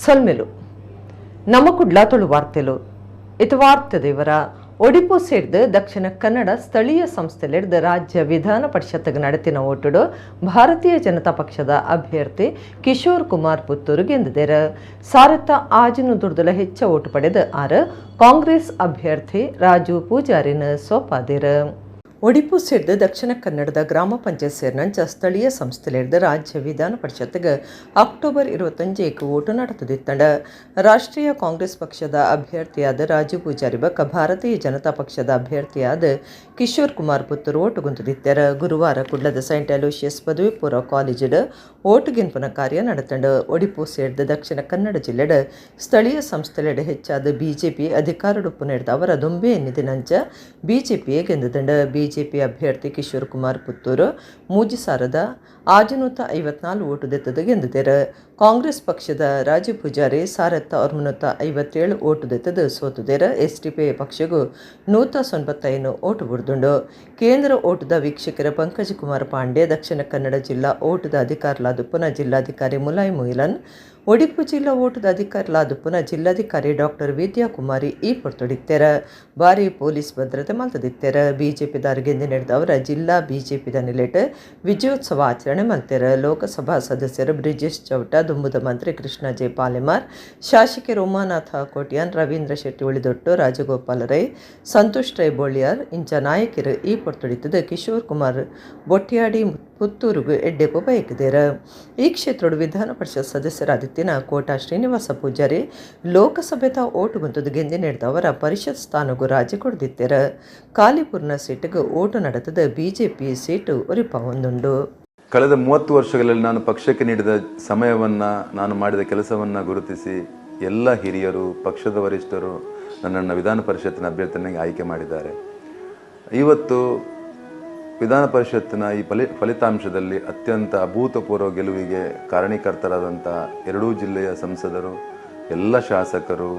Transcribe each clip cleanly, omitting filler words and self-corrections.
ಸೊಲ್ಮೆಲು ನಮ್ಮ ಕುಡ್ಲಾ ತುಳು ವಾರ್ತೆಲು ಇದು ವಾರ್ತೆದೇವರ ಒಡಿಪು ಸೇರಿದ ದಕ್ಷಿಣ ಕನ್ನಡ ಸ್ಥಳೀಯ ಸಂಸ್ಥೆಲಿಡ್ದ ರಾಜ್ಯ ವಿಧಾನ ಪರಿಷತ್ಗೆ ನಡೆತಿನ ಓಟುಡು ಭಾರತೀಯ ಜನತಾ ಪಕ್ಷದ ಅಭ್ಯರ್ಥಿ ಕಿಶೋರ್ ಕುಮಾರ್ ಪುತ್ತೂರು ಗೆದ್ದಿದ್ದಾರೆ. ಸಾರತ್ತ ಆಜಿನು ದುರ್ದಲ ಹೆಚ್ಚ ಓಟು ಪಡೆದ ಕಾಂಗ್ರೆಸ್ ಅಭ್ಯರ್ಥಿ ರಾಜು ಪೂಜಾರಿನ ಸೋಪಾದಿರ. ಒಡಿಪು ಸೇರಿದ ದಕ್ಷಿಣ ಕನ್ನಡದ ಗ್ರಾಮ ಪಂಚಾಯತ್ ಸೇರಿನಂಚ ಸ್ಥಳೀಯ ಸಂಸ್ಥೆಲಿಡ್ದ ರಾಜ್ಯ ವಿಧಾನ ಪರಿಷತ್ಗೆ ಅಕ್ಟೋಬರ್ 25 ಓಟು ನಡೆದಿತ್ತಂಡ. ರಾಷ್ಟ್ರೀಯ ಕಾಂಗ್ರೆಸ್ ಪಕ್ಷದ ಅಭ್ಯರ್ಥಿಯಾದ ರಾಜು ಪೂಜಾರಿ ಬಕ್ಕ ಭಾರತೀಯ ಜನತಾ ಪಕ್ಷದ ಅಭ್ಯರ್ಥಿಯಾದ ಕಿಶೋರ್ ಕುಮಾರ್ ಪುತ್ತೂರು ಓಟು ಗುಂತಿದ್ದಾರೆ. ಗುರುವಾರ ಕುಡ್ಲದ ಸೈಂಟ್ ಅಲೋಷಿಯಸ್ ಪದವಿ ಪೂರ್ವ ಕಾಲೇಜ್ ಓಟು ಗೆನ್ಪುನ ಕಾರ್ಯ ನಡೆತಂಡ. ಒಡಿಪು ಸೇರಿದ ದಕ್ಷಿಣ ಕನ್ನಡ ಜಿಲ್ಲೆಡ ಸ್ಥಳೀಯ ಸಂಸ್ಥೆಲೆಡೆ ಹೆಚ್ಚಾದ ಬಿಜೆಪಿ ಅಧಿಕಾರಡುಪ್ಪು ನಡೆದ ಅವರ ದೊಂಬೆ ಎನ್ನಿದಿನಂಚ ಬಿಜೆಪಿಯೇ ಗೆದ್ದಂಡ. ಬಿಜೆಪಿ ಅಭ್ಯರ್ಥಿ ಕಿಶೋರ್ ಕುಮಾರ್ ಪುತ್ತೂರು ಮೂಜಿಸಾರದ 654 ಓಟು ದೆತ್ತದ ಗೆದ್ದಿದ್ದಾರೆ. ಕಾಂಗ್ರೆಸ್ ಪಕ್ಷದ ರಾಜು ಪೂಜಾರಿ 657 ಓಟು ದೆತ್ತದ ಸೋತುದೇರ. ಎಸ್ಡಿಪಿ ಪಕ್ಷಗೂ 195 ಓಟು ಬುಡ್ದುಂಡು. ಕೇಂದ್ರ ಓಟದ ವೀಕ್ಷಕರ ಪಂಕಜ್ ಕುಮಾರ್ ಪಾಂಡೆ ದಕ್ಷಿಣ ಕನ್ನಡ ಜಿಲ್ಲಾ ಓಟದ ಅಧಿಕಾರಲಾದುಪ್ಪನ ಜಿಲ್ಲಾಧಿಕಾರಿ ಮುಲಾಯಂ ಮೊಯ್ಲನ್, ಒಡಿಪು ಜಿಲ್ಲಾ ಓಟದ ಅಧಿಕಾರಲಾದುಪ್ಪನ ಜಿಲ್ಲಾಧಿಕಾರಿ ಡಾಕ್ಟರ್ ವಿದ್ಯಾಕುಮಾರಿ ಈ ಪೊರ್ತೊಡಿಕ್ತಾರ. ಭಾರಿ ಪೊಲೀಸ್ ಭದ್ರತೆ ಮಲ್ತದಿತ್ತಾರ. ಬಿಜೆಪಿ ದಾರಿಗೆಂದು ನಡೆದವರ ಜಿಲ್ಲಾ ಬಿಜೆಪಿ ನಿಲೆಟ್ ವಿಜಯೋತ್ಸವ ಆಚರಣೆ ಮಲ್ತಾರ. ಲೋಕಸಭಾ ಸದಸ್ಯರು ಬ್ರಿಜೇಶ್ ಚೌಟ, ದುಂಬುದ ಮಂತ್ರಿ ಕೃಷ್ಣ ಜೆ ಪಾಲೆಮಾರ್, ಶಾಸಕಿ ಉಮಾನಾಥ ಕೋಟ್ಯಾನ್, ರವೀಂದ್ರ ಶೆಟ್ಟಿ ಉಳಿದೊಟ್ಟು, ರಾಜಗೋಪಾಲ ರೈ, ಸಂತೋಷ್ ರೈ ಬೋಳಿಯಾರ್ ಇಂಚ ನಾಯಕರು ಈ ಪೊರ್ತೊಡಿತದ ಕಿಶೋರ್ ಕುಮಾರ್ ಬೊಟ್ಟಿಯಾಡಿ ಪುತ್ತೂರುಗೂ ಎಡ್ಡೆಪು ಬಯಕಿದೇರ. ಈ ಕ್ಷೇತ್ರದ ವಿಧಾನ ಪರಿಷತ್ ಸದಸ್ಯರಾದಿತ್ತಿನ ಕೋಟಾ ಶ್ರೀನಿವಾಸ ಪೂಜಾರಿ ಲೋಕಸಭೆತ ಓಟು ಗುಂತದ ಗೆಂದಿ ನಡೆದವರ ಪರಿಷತ್ ಸ್ಥಾನಗೂ ರಾಜಿ ಕೊಡ್ದಿತ್ತಾರ. ಕಾಲಿಪುರ್ನ ಸೀಟಿಗೆ ಓಟು ನಡೆತದ ಬಿಜೆಪಿ ಸೀಟು ಉರಿಪ ಹೊಂದುಂಡು. ಕಳೆದ 30 ವರ್ಷಗಳಲ್ಲಿ ನಾನು ಪಕ್ಷಕ್ಕೆ ನೀಡಿದ ಸಮಯವನ್ನು, ನಾನು ಮಾಡಿದ ಕೆಲಸವನ್ನು ಗುರುತಿಸಿ ಎಲ್ಲ ಹಿರಿಯರು, ಪಕ್ಷದ ವರಿಷ್ಠರು ನನ್ನನ್ನು ವಿಧಾನ ಪರಿಷತ್ತಿನ ಅಭ್ಯರ್ಥಿಯಾಗಿ ಆಯ್ಕೆ ಮಾಡಿದ್ದಾರೆ. ಇವತ್ತು ವಿಧಾನ ಪರಿಷತ್ತಿನ ಈ ಫಲಿತಾಂಶದಲ್ಲಿ ಅತ್ಯಂತ ಅಭೂತಪೂರ್ವ ಗೆಲುವಿಗೆ ಕಾರಣೀಕರ್ತರಾದಂಥ ಎರಡೂ ಜಿಲ್ಲೆಯ ಸಂಸದರು, ಎಲ್ಲ ಶಾಸಕರು,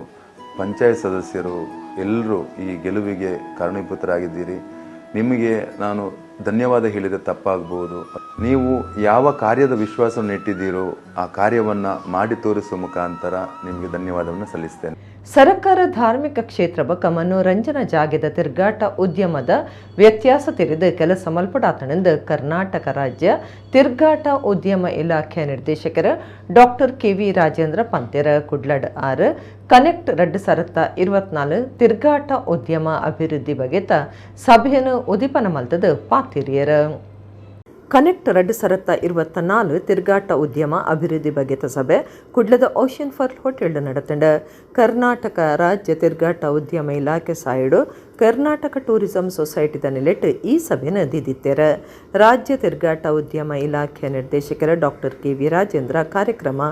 ಪಂಚಾಯತ್ ಸದಸ್ಯರು ಎಲ್ಲರೂ ಈ ಗೆಲುವಿಗೆ ಕಾರಣೀಭೂತರಾಗಿದ್ದೀರಿ. ನಿಮಗೆ ನಾನು ಧನ್ಯವಾದ ಹೇಳಿದರೆ ತಪ್ಪಾಗಬಹುದು. ನೀವು ಯಾವ ಕಾರ್ಯದ ವಿಶ್ವಾಸವನ್ನು ಇಟ್ಟಿದ್ದೀರೋ ಆ ಕಾರ್ಯವನ್ನು ಮಾಡಿ ತೋರಿಸುವ ಮುಖಾಂತರ ನಿಮಗೆ ಧನ್ಯವಾದವನ್ನು ಸಲ್ಲಿಸ್ತೇನೆ. ಸರ್ಕಾರ ಧಾರ್ಮಿಕ ಕ್ಷೇತ್ರ ಬಕ ಮನೋರಂಜನಾ ಜಾಗದ ತಿರ್ಗಾಟ ಉದ್ಯಮದ ವ್ಯತ್ಯಾಸ ತಿರಿದು ಕೆಲಸ ಮಲ್ಪಡಾತನೆಂದು ಕರ್ನಾಟಕ ರಾಜ್ಯ ತಿರ್ಗಾಟ ಉದ್ಯಮ ಇಲಾಖೆ ನಿರ್ದೇಶಕರ ಡಾಕ್ಟರ್ ಕೆ.ವಿ. ರಾಜೇಂದ್ರ ಪಂತೆರ ಕುಡ್ಲಡ್ ಕನೆಕ್ಟ್ 2024 ತಿರ್ಗಾಟ ಉದ್ಯಮ ಅಭಿವೃದ್ಧಿ ಬಗೆತ ಸಭೆಯನ್ನು ಉದಿಪನ ಮಲ್ತದ ಪಾತಿರಿಯರ. ಕನೆಕ್ಟ್ 2024 ತಿರ್ಗಾಟ ಉದ್ಯಮ ಅಭಿವೃದ್ಧಿ ಬಗೆತ ಸಭೆ ಕುಡ್ಲದ ಓಷನ್ ಫಾರ್ ಹೋಟೆಲ್ ನಡೆತಂಡ. ಕರ್ನಾಟಕ ರಾಜ್ಯ ತಿರ್ಗಾಟ ಉದ್ಯಮ ಇಲಾಖೆ ಸಾಯಿಡು ಕರ್ನಾಟಕ ಟೂರಿಸಂ ಸೊಸೈಟಿದ ನಿಲೆಟ್ ಈ ಸಭೆನ ದಿದ್ದಿತ್ತಾರೆ. ರಾಜ್ಯ ತಿರ್ಗಾಟ ಉದ್ಯಮ ಇಲಾಖೆ ನಿರ್ದೇಶಕರ ಡಾಕ್ಟರ್ ಕೆ.ವಿ. ರಾಜೇಂದ್ರ ಕಾರ್ಯಕ್ರಮ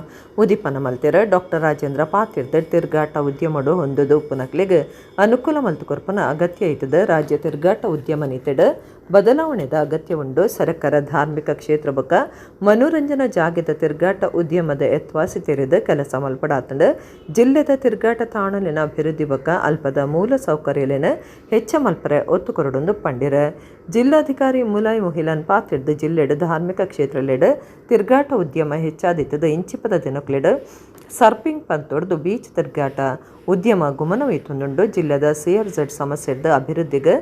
ಉದಿಪನ ಮಲ್ತೆರ. ಡಾಕ್ಟರ್ ರಾಜೇಂದ್ರ ಪಾತಿರ್ದ ತಿರ್ಗಾಟ ಉದ್ಯಮಡು ಹೊಂದದು ಉಪನಕ್ಲಿಗೆ ಅನುಕೂಲ ಮಲ್ತುಕೊರ್ಪನ ಅಗತ್ಯ ಐತದ. ರಾಜ್ಯ ತಿರ್ಗಾಟ ಉದ್ಯಮ ನೀತಿಡ ಬದಲಾವಣೆದ ಅಗತ್ಯ ಉಂಡು. ಸರ್ಕಾರ ಧಾರ್ಮಿಕ ಕ್ಷೇತ್ರ ಬಕ ಮನೋರಂಜನಾ ಜಾಗದ ತಿರ್ಗಾಟ ಉದ್ಯಮದ ಎತ್ವಾಸಿ ತೆರೆದ ಕೆಲಸ ಮಲ್ಪಡಾತಂಡ. ಜಿಲ್ಲೆದ ತಿರ್ಗಾಟ ತಾಣಲಿನ ಅಭಿವೃದ್ಧಿ ಬಕ ಅಲ್ಪದ ಮೂಲ ಸೌಕರ್ಯಲಿನ ಹೆಚ್ಚ ಮಲ್ಪರೆ ಒತ್ತು ಕೊರಡೊಂದು ಪಂಡಿರ. ಜಿಲ್ಲಾಧಿಕಾರಿ ಮುಲಾಯಂ ಮೊಯ್ಲನ್ ಪಾತಿರ್ದ ಜಿಲ್ಲೆಡ್ ಧಾರ್ಮಿಕ ಕ್ಷೇತ್ರಲೆಡ್ ತಿರ್ಗಾಟ ಉದ್ಯಮ ಹೆಚ್ಚಾದಿತ್ತದ. ಇಂಚಿಪದ ದಿನಕ್ಲೆಡ್ ಸರ್ಪಿಂಗ್ ಪಂತೊಡ್ದು ಬೀಚ್ ತಿರ್ಗಾಟ ಉದ್ಯಮ ಗುಮನವೈತುಂದುಂಡು. ಜಿಲ್ಲೆದ CRZ ಸಮಸ್ಯೆದ ಅಭಿವೃದ್ಧಿಗೆ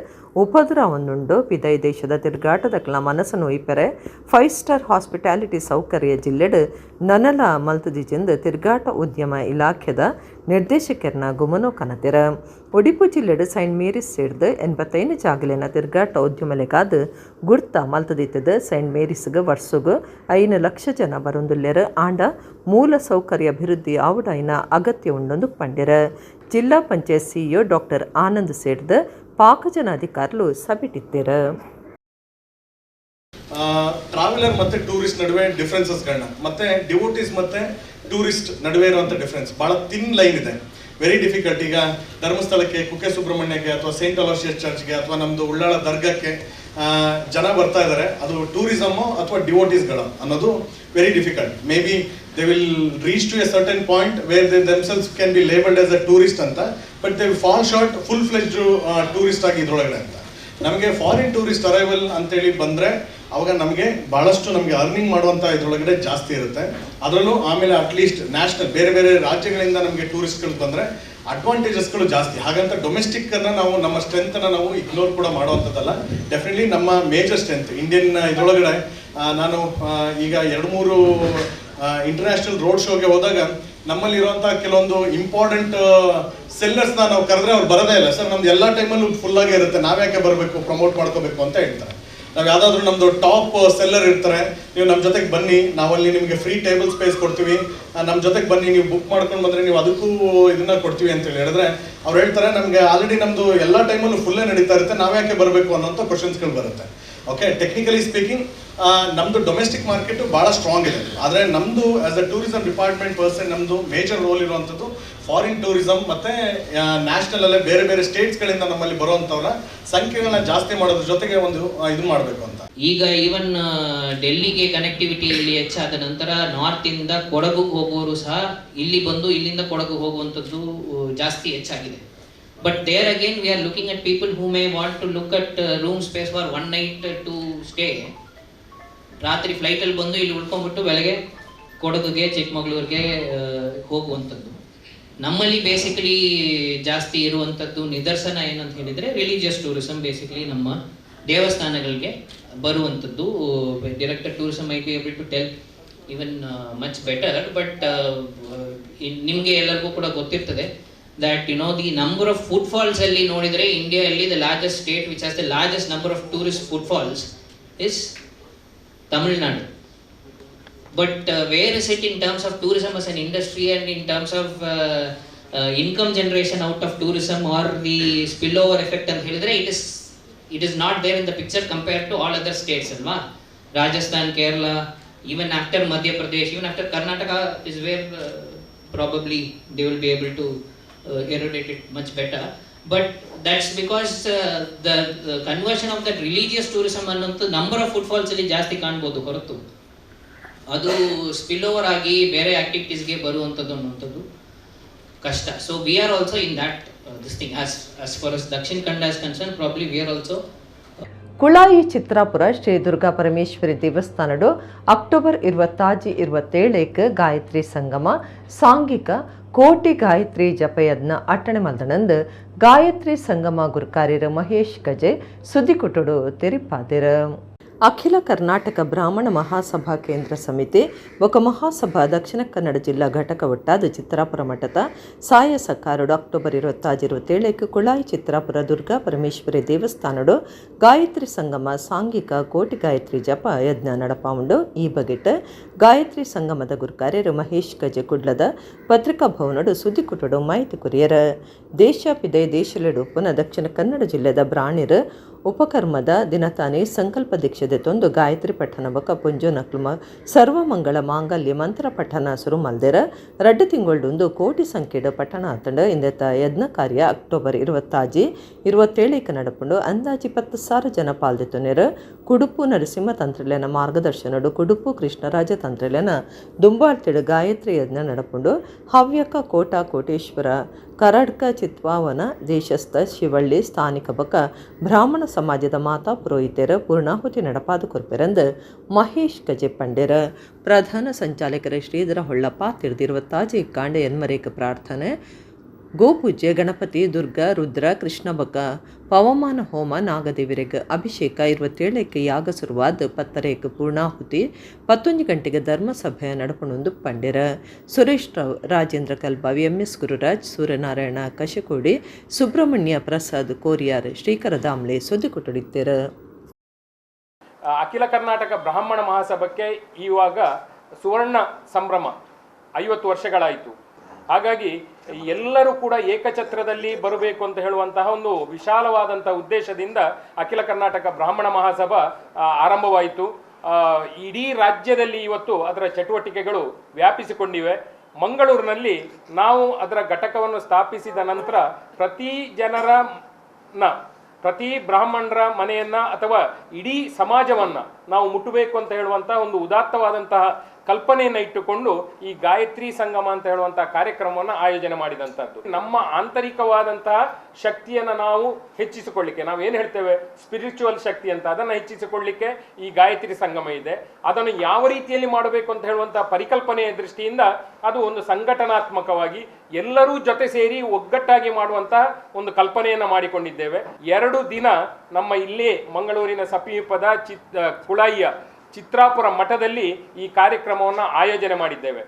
ಉಪದ್ರ ಒಂದುಂಡು. ಪಿದೈ ದೇಶದ ತಿರ್ಗಾಟದಕ್ಲ ಮನಸ್ಸನ್ನು ಒಯ್ಪರೆ 5 ಸ್ಟಾರ್ ಹಾಸ್ಪಿಟಾಲಿಟಿ ಸೌಕರ್ಯ ಜಿಲ್ಲೆಡ್ ನನಲ ಮಲ್ತದಿಜೆಂದು ತಿರ್ಗಾಟ ಉದ್ಯಮ ಇಲಾಖೆದ ನಿರ್ದೇಶಕರನ್ನ ಗುಮನೋ ಕನತೆರ. ಒಡಿಪು ಜಿಲ್ಲೆಡ್ ಸೈಂಟ್ ಮೇರಿಸ್ ಸೇರಿದ 85 ಜಾಗಲಿನ ತಿರ್ಗಾಟ ಉದ್ಯಮಲೆಗಾದ ಗುರ್ತ ಮಲ್ತದಿತ್ತದ. ಸೈಂಟ್ ಮೇರಿಸ್ಗೆ ವರ್ಷಗೂ 5 ಲಕ್ಷ ಜನ ಬರೊಂದುಲ್ಲೆರ. ಆಂಡ ಮೂಲ ಸೌಕರ್ಯ ಅಭಿವೃದ್ಧಿ ಆವುಡೈನ ಅಗತ್ಯ ಉಂಡೊಂದು ಪಂಡಿರ. ಜಿಲ್ಲಾ ಪಂಚಾಯತ್ CEO ಡಾಕ್ಟರ್ ಆನಂದ್ ಸೇರಿದ ಪಾಕಜನ ಅಧಿಕಾರಿಗಳು ಸಭೆಟಿದ್ದೇರ. ಟ್ರಾವೆಲರ್ ಮತ್ತೆ ಟೂರಿಸ್ಟ್ ನಡುವೆ ಡಿಫ್ರೆನ್ಸಸ್ಗಳನ್ನ ಮತ್ತೆ ಡಿವೋಟೀಸ್ ಮತ್ತೆ ಟೂರಿಸ್ಟ್ ನಡುವೆ ಇರುವಂಥ ಡಿಫ್ರೆನ್ಸ್ ಭಾಳ ಥಿನ್ ಲೈನ್ ಇದೆ. Very difficult. ಈಗ ಧರ್ಮಸ್ಥಳಕ್ಕೆ, ಕುಕ್ಕೆ ಸುಬ್ರಹ್ಮಣ್ಯಕ್ಕೆ ಅಥವಾ ಸೈಂಟ್ ಅಲೋಷಿಯಸ್ ಚರ್ಚ್ಗೆ ಅಥವಾ ನಮ್ಮದು ಉಳ್ಳಾಳ ದರ್ಗಕ್ಕೆ ಜನ ಬರ್ತಾ ಇದ್ದಾರೆ. ಅದು ಟೂರಿಸಮು ಅಥವಾ ಡಿವೋಟೀಸ್ಗಳು ಅನ್ನೋದು very difficult. Maybe they will reach to a certain point where they themselves can be labelled as a tourist ಅಂತ, but they fall short full fledged tourist ಆಗಿ ಇದ್ರೊಳಗಡೆ ಅಂತ. ನಮಗೆ ಫಾರಿನ್ ಟೂರಿಸ್ಟ್ ಅರೈವಲ್ ಅಂತೇಳಿ ಬಂದರೆ ಅವಾಗ ನಮಗೆ ಭಾಳಷ್ಟು ನಮಗೆ ಅರ್ನಿಂಗ್ ಮಾಡುವಂಥ ಇದರೊಳಗಡೆ ಜಾಸ್ತಿ ಇರುತ್ತೆ. ಅದರಲ್ಲೂ ಆಮೇಲೆ ಅಟ್ಲೀಸ್ಟ್ ನ್ಯಾಷನಲ್ ಬೇರೆ ಬೇರೆ ರಾಜ್ಯಗಳಿಂದ ನಮಗೆ ಟೂರಿಸ್ಟ್ಗಳು ಬಂದರೆ ಅಡ್ವಾಂಟೇಜಸ್ಗಳು ಜಾಸ್ತಿ. ಹಾಗಂತ ಡೊಮೆಸ್ಟಿಕ್ಕನ್ನು ನಾವು ನಮ್ಮ ಸ್ಟ್ರೆಂತನ್ನು ನಾವು ಇಗ್ನೋರ್ ಕೂಡ ಮಾಡುವಂಥದ್ದಲ್ಲ. ಡೆಫಿನೆಟ್ಲಿ ನಮ್ಮ ಮೇಜರ್ ಸ್ಟ್ರೆಂತ್ ಇಂಡಿಯನ್ ಇದರೊಳಗಡೆ ನಾನು ಈಗ 2-3 ಇಂಟರ್ನ್ಯಾಷನಲ್ ರೋಡ್ ಶೋಗೆ ಹೋದಾಗ ನಮ್ಮಲ್ಲಿರುವಂಥ ಕೆಲವೊಂದು ಇಂಪಾರ್ಟೆಂಟ್ ಸೆಲ್ಲರ್ಸ್ನ ನಾವು ಕರೆದ್ರೆ ಅವ್ರು ಬರೋದೇ ಇಲ್ಲ. ಸರ್ ನಮ್ದು ಎಲ್ಲ ಟೈಮಲ್ಲೂ ಫುಲ್ಲಾಗೇ ಇರುತ್ತೆ, ನಾವ್ಯಾಕೆ ಬರಬೇಕು, ಪ್ರಮೋಟ್ ಮಾಡ್ಕೋಬೇಕು ಅಂತ ಹೇಳ್ತಾರೆ. ನಾವು ಯಾವುದಾದ್ರೂ ನಮ್ಮದು ಟಾಪ್ ಸೆಲ್ಲರ್ ಇರ್ತಾರೆ, ನೀವು ನಮ್ಮ ಜೊತೆಗೆ ಬನ್ನಿ, ನಾವಲ್ಲಿ ನಿಮಗೆ ಫ್ರೀ ಟೇಬಲ್ ಸ್ಪೇಸ್ ಕೊಡ್ತೀವಿ, ನಮ್ಮ ಜೊತೆಗೆ ಬನ್ನಿ, ನೀವು ಬುಕ್ ಮಾಡ್ಕೊಂಡು ಬಂದರೆ ನೀವು ಅದಕ್ಕೂ ಇದನ್ನ ಕೊಡ್ತೀವಿ ಅಂತೇಳಿ ಹೇಳಿದ್ರೆ ಅವ್ರು ಹೇಳ್ತಾರೆ ನಮಗೆ ಆಲ್ರೆಡಿ ನಮ್ಮದು ಎಲ್ಲ ಟೈಮಲ್ಲೂ ಫುಲ್ಲೇ ನಡೀತಾ ಇರುತ್ತೆ, ನಾವ್ಯಾಕೆ ಬರಬೇಕು ಅನ್ನೋಂಥ ಕ್ವಶನ್ಸ್ಗಳು ಬರುತ್ತೆ. ಓಕೆ, ಟೆಕ್ನಿಕಲಿ ಸ್ಪೀಕಿಂಗ್ ನಮ್ಮದು ಡೊಮೆಸ್ಟಿಕ್ ಮಾರ್ಕೆಟು ಭಾಳ ಸ್ಟ್ರಾಂಗ್ ಇದೆ. ಆದರೆ ನಮ್ಮದು as a tourism department person ನಮ್ಮದು ಮೇಜರ್ ರೋಲ್ ಇರುವಂಥದ್ದು ಫಾರಿನ್ ಟೂರಿಸಂ ಮತ್ತು ನ್ಯಾಷನಲಲ್ಲೇ ಬೇರೆ ಬೇರೆ ಸ್ಟೇಟ್ಸ್ಗಳಿಂದ ನಮ್ಮಲ್ಲಿ ಬರುವಂಥವ್ರ ಸಂಖ್ಯೆಗಳನ್ನ ಜಾಸ್ತಿ ಮಾಡೋದ್ರ ಜೊತೆಗೆ ಒಂದು ಇದು ಮಾಡಬೇಕು ಅಂತ. ಈಗ ಈವನ್ ಡೆಲ್ಲಿಗೆ ಕನೆಕ್ಟಿವಿಟಿ ಇಲ್ಲಿ ಹೆಚ್ಚಾದ ನಂತರ ನಾರ್ತಿಂದ ಕೊಡಗುಗೆ ಹೋಗುವವರು ಸಹ ಇಲ್ಲಿ ಬಂದು ಇಲ್ಲಿಂದ ಕೊಡಗು ಹೋಗುವಂಥದ್ದು ಜಾಸ್ತಿ ಹೆಚ್ಚಾಗಿದೆ. But there again we are looking at people who may want to look at room space for 1 night to stay. ರಾತ್ರಿ ಫ್ಲೈಟಲ್ಲಿ ಬಂದು ಇಲ್ಲಿ ಉಳ್ಕೊಂಡ್ಬಿಟ್ಟು ಬೆಳಗ್ಗೆ ಕೊಡಗುಗೆ ಚಿಕ್ಕಮಗಳೂರಿಗೆ ಹೋಗುವಂಥದ್ದು. ನಮ್ಮಲ್ಲಿ ಬೇಸಿಕಲಿ ಜಾಸ್ತಿ ಇರುವಂಥದ್ದು ನಿದರ್ಶನ ಏನಂತ ಹೇಳಿದರೆ ರಿಲಿಜಿಯಸ್ ಟೂರಿಸಂ. ಬೇಸಿಕಲಿ ನಮ್ಮ ದೇವಸ್ಥಾನಗಳಿಗೆ ಬರುವಂಥದ್ದು. Director tourism might be able to tell even much better. But ನಿಮಗೆ ಎಲ್ಲರಿಗೂ ಕೂಡ ಗೊತ್ತಿರ್ತದೆ that the number of footfalls alli nodidre India alli the largest state which has the largest number of tourist footfalls is Tamil Nadu. But where is it in terms of tourism as an industry and in terms of income generation out of tourism or the spillover effect ant helidre it is not there in the picture compared to all other states alva. Rajasthan, Kerala, even after Madhya Pradesh, even after Karnataka is where probably they will be able to erodate it much better. But that's because the conversion of that religious tourism annontu number of footfalls alli ಜಾಸ್ತಿ ಕಾಣಬಹುದು ಹೊರತು ಅದು spill over ಆಗಿ ಬೇರೆ activities ಗೆ ಬರುವಂತದ್ದು ಅನ್ನೋಂಥದ್ದು ಕಷ್ಟ. So we are also in that this thing as far as Dakshin Kannada is concerned, probably we are also Kulai Chitrapura Shri Durga Parameshwari ದೇವಸ್ಥಾನಡು ಅಕ್ಟೋಬರ್ 26-27 ಗಾಯತ್ರಿ ಸಂಗಮ ಸಾಂಘಿಕ ಕೋಟಿ ಗಾಯತ್ರಿ ಜಪಯಜ್ಞ ಅಟ್ಟಣೆ ಮಲ್ದನಂದು ಗಾಯತ್ರಿ ಸಂಗಮ ಗುರುಕಾರ್ಯರು ಮಹೇಶ್ ಗಜೆ ಸುದ್ದಿಕೊಟ್ಟುಡು ತೆರಿಪಾದಿರ. ಅಖಿಲ ಕರ್ನಾಟಕ ಬ್ರಾಹ್ಮಣ ಮಹಾಸಭಾ ಕೇಂದ್ರ ಸಮಿತಿ ఒక ಮಹಾಸಭಾ ದಕ್ಷಿಣ ಕನ್ನಡ ಜಿಲ್ಲಾ ಘಟಕ ಒಟ್ಟಾದ ಚಿತ್ರಾಪುರ ಮಠದ ಸಾಯ ಸಕಾರುಡು ಅಕ್ಟೋಬರ್ 26-27 ಕುಳಾಯಿ ಚಿತ್ರಾಪುರ ದುರ್ಗಾ ಪರಮೇಶ್ವರಿ ದೇವಸ್ಥಾನಡು ಗಾಯತ್ರಿ ಸಂಗಮ ಸಾಂಘಿಕ ಕೋಟಿ ಗಾಯತ್ರಿ ಜಪ ಯಜ್ಞ ನಡಪಾವುಂಡು. ಈ ಬಗೆಟ್ ಗಾಯತ್ರಿ ಸಂಗಮದ ಗುರುಕಾರ್ಯರು ಮಹೇಶ್ ಗಜೆ ಕುಡ್ಲದ ಪತ್ರಿಕಾ ಭವನಡು ಸುದ್ದಿ ಕುಟುಡು ಮಾಹಿತಿ ಕುರಿಯರ. ದೇಶಪಿದೆ ದೇಶಲೆಡು ಪುನಃ ದಕ್ಷಿಣ ಕನ್ನಡ ಜಿಲ್ಲೆದ ಬ್ರಾಣಿರು ಉಪಕರ್ಮದ ದಿನತಾನೆ ಸಂಕಲ್ಪ ದೀಕ್ಷತೆ ತೊಂದು ಗಾಯತ್ರಿ ಪಠಣ ಬಕ ಪುಂಜು ನಕ್ಲು ಸರ್ವಮಂಗಳ ಮಾಂಗಲ್ಯ ಮಂತ್ರ ಪಠಣ ಶುರು ಮಲ್ದೆರ 2 ತಿಂಗಳೊಂದು ಕೋಟಿ ಸಂಖ್ಯೆಡು ಪಠಣ ಆತಂಡ ಇಂದೆತ್ತ ಯಜ್ಞ ಕಾರ್ಯ ಅಕ್ಟೋಬರ್ 26-27 ನಡಪುಂಡು ಅಂದಾಜಿ 10,000 ಜನ ಪಾಲ್ದೆತ್ತುನೆರ. ಕುಡುಪು ನರಸಿಂಹ ತಂತ್ರಿಲೆನ ಮಾರ್ಗದರ್ಶನಡು ಕುಡುಪು ಕೃಷ್ಣರಾಜ ತಂತ್ರಿಲೆನ ದುಂಬಾಳ್ತಿಡು ಗಾಯತ್ರಿ ಯಜ್ಞ ನಡಪುಂಡು. ಹವ್ಯಕ ಕೋಟಾ ಕೋಟೇಶ್ವರ ಕರಡ್ಕ ಚಿತ್ವಾವನ ದೇಶಸ್ಥ ಶಿವಳ್ಳಿ ಸ್ಥಾನಿಕ ಬಕ ಬ್ರಾಹ್ಮಣ ಸಮಾಜದ ಮಾತಾ ಪುರೋಹಿತೆರ ಪೂರ್ಣಾಹುತಿ ನಡಪಾದ ಕೊರ್ಪೆರಂದು ಮಹೇಶ್ ಗಜೆ ಪಂಡೆರ. ಪ್ರಧಾನ ಸಂಚಾಲಕರ ಶ್ರೀಧರ ಹೊಳ್ಳಪ್ಪ ತಿಳಿದಿರುವ ತಾಜಿ ಕಾಂಡೆ ಎನ್ಮರೇಕ ಪ್ರಾರ್ಥನೆ ಗೋಪೂಜೆ ಗಣಪತಿ ದುರ್ಗಾ ರುದ್ರ ಕೃಷ್ಣ ಬಕ ಪವಮಾನ ಹೋಮ ನಾಗದೇವಿರೆಗೆ ಅಭಿಷೇಕ 27 ಯಾಗ ಶುರುವಾದ 10 ಪೂರ್ಣಾಹುತಿ 11 ಗಂಟೆಗೆ ಧರ್ಮಸಭೆ ನಡಪಣೊಂದು ಪಂಡೆರ. ಸುರೇಶ್ ರಾವ್ ರಾಜೇಂದ್ರ ಕಲ್ಬಾವಿ MS ಗುರುರಾಜ್ ಸೂರ್ಯನಾರಾಯಣ ಕಶಕೋಡಿ ಸುಬ್ರಹ್ಮಣ್ಯ ಪ್ರಸಾದ್ ಕೋರಿಯಾರ್ ಶ್ರೀಕರ ದಾಮ್ಲೆ ಸುದ್ದಿ ಕೊಟ್ಟಡಿದ್ದೇರ. ಅಖಿಲ ಕರ್ನಾಟಕ ಬ್ರಾಹ್ಮಣ ಮಹಾಸಭಕ್ಕೆ ಇವಾಗ ಸುವರ್ಣ ಸಂಭ್ರಮ 50 ವರ್ಷಗಳಾಯಿತು. ಹಾಗಾಗಿ ಎಲ್ಲರೂ ಕೂಡ ಏಕಛತ್ರದಲ್ಲಿ ಬರಬೇಕು ಅಂತ ಹೇಳುವಂತಹ ಒಂದು ವಿಶಾಲವಾದಂತಹ ಉದ್ದೇಶದಿಂದ ಅಖಿಲ ಕರ್ನಾಟಕ ಬ್ರಾಹ್ಮಣ ಮಹಾಸಭಾ ಆರಂಭವಾಯಿತು. ಇಡೀ ರಾಜ್ಯದಲ್ಲಿ ಇವತ್ತು ಅದರ ಚಟುವಟಿಕೆಗಳು ವ್ಯಾಪಿಸಿಕೊಂಡಿವೆ. ಮಂಗಳೂರಿನಲ್ಲಿ ನಾವು ಅದರ ಘಟಕವನ್ನು ಸ್ಥಾಪಿಸಿದ ನಂತರ ಪ್ರತಿ ಬ್ರಾಹ್ಮಣರ ಮನೆಯನ್ನ ಅಥವಾ ಇಡೀ ಸಮಾಜವನ್ನ ನಾವು ಮುಟ್ಟಬೇಕು ಅಂತ ಹೇಳುವಂತಹ ಒಂದು ಉದಾತ್ತವಾದಂತಹ ಕಲ್ಪನೆಯನ್ನು ಇಟ್ಟುಕೊಂಡು ಈ ಗಾಯತ್ರಿ ಸಂಗಮ ಅಂತ ಹೇಳುವಂತಹ ಕಾರ್ಯಕ್ರಮವನ್ನು ಆಯೋಜನೆ ಮಾಡಿದಂಥದ್ದು. ನಮ್ಮ ಆಂತರಿಕವಾದಂತಹ ಶಕ್ತಿಯನ್ನು ನಾವು ಹೆಚ್ಚಿಸಿಕೊಳ್ಳಿಕ್ಕೆ, ನಾವೇನು ಹೇಳ್ತೇವೆ ಸ್ಪಿರಿಚುವಲ್ ಶಕ್ತಿ ಅಂತ, ಅದನ್ನು ಹೆಚ್ಚಿಸಿಕೊಳ್ಳಿಕ್ಕೆ ಈ ಗಾಯತ್ರಿ ಸಂಗಮ ಇದೆ. ಅದನ್ನು ಯಾವ ರೀತಿಯಲ್ಲಿ ಮಾಡಬೇಕು ಅಂತ ಹೇಳುವಂತಹ ಪರಿಕಲ್ಪನೆಯ ದೃಷ್ಟಿಯಿಂದ ಅದು ಒಂದು ಸಂಘಟನಾತ್ಮಕವಾಗಿ ಎಲ್ಲರೂ ಜೊತೆ ಸೇರಿ ಒಗ್ಗಟ್ಟಾಗಿ ಮಾಡುವಂತಹ ಒಂದು ಕಲ್ಪನೆಯನ್ನು ಮಾಡಿಕೊಂಡಿದ್ದೇವೆ. 2 ದಿನ ನಮ್ಮ ಇಲ್ಲೇ ಮಂಗಳೂರಿನ ಸಮೀಪದ ಕುಳಾಯಿಯ ಚಿತ್ರಾಪುರ ಮಠದಲ್ಲಿ ಈ ಕಾರ್ಯಕ್ರಮವನ್ನು ಆಯೋಜನೆ ಮಾಡಿದ್ದೇವೆ.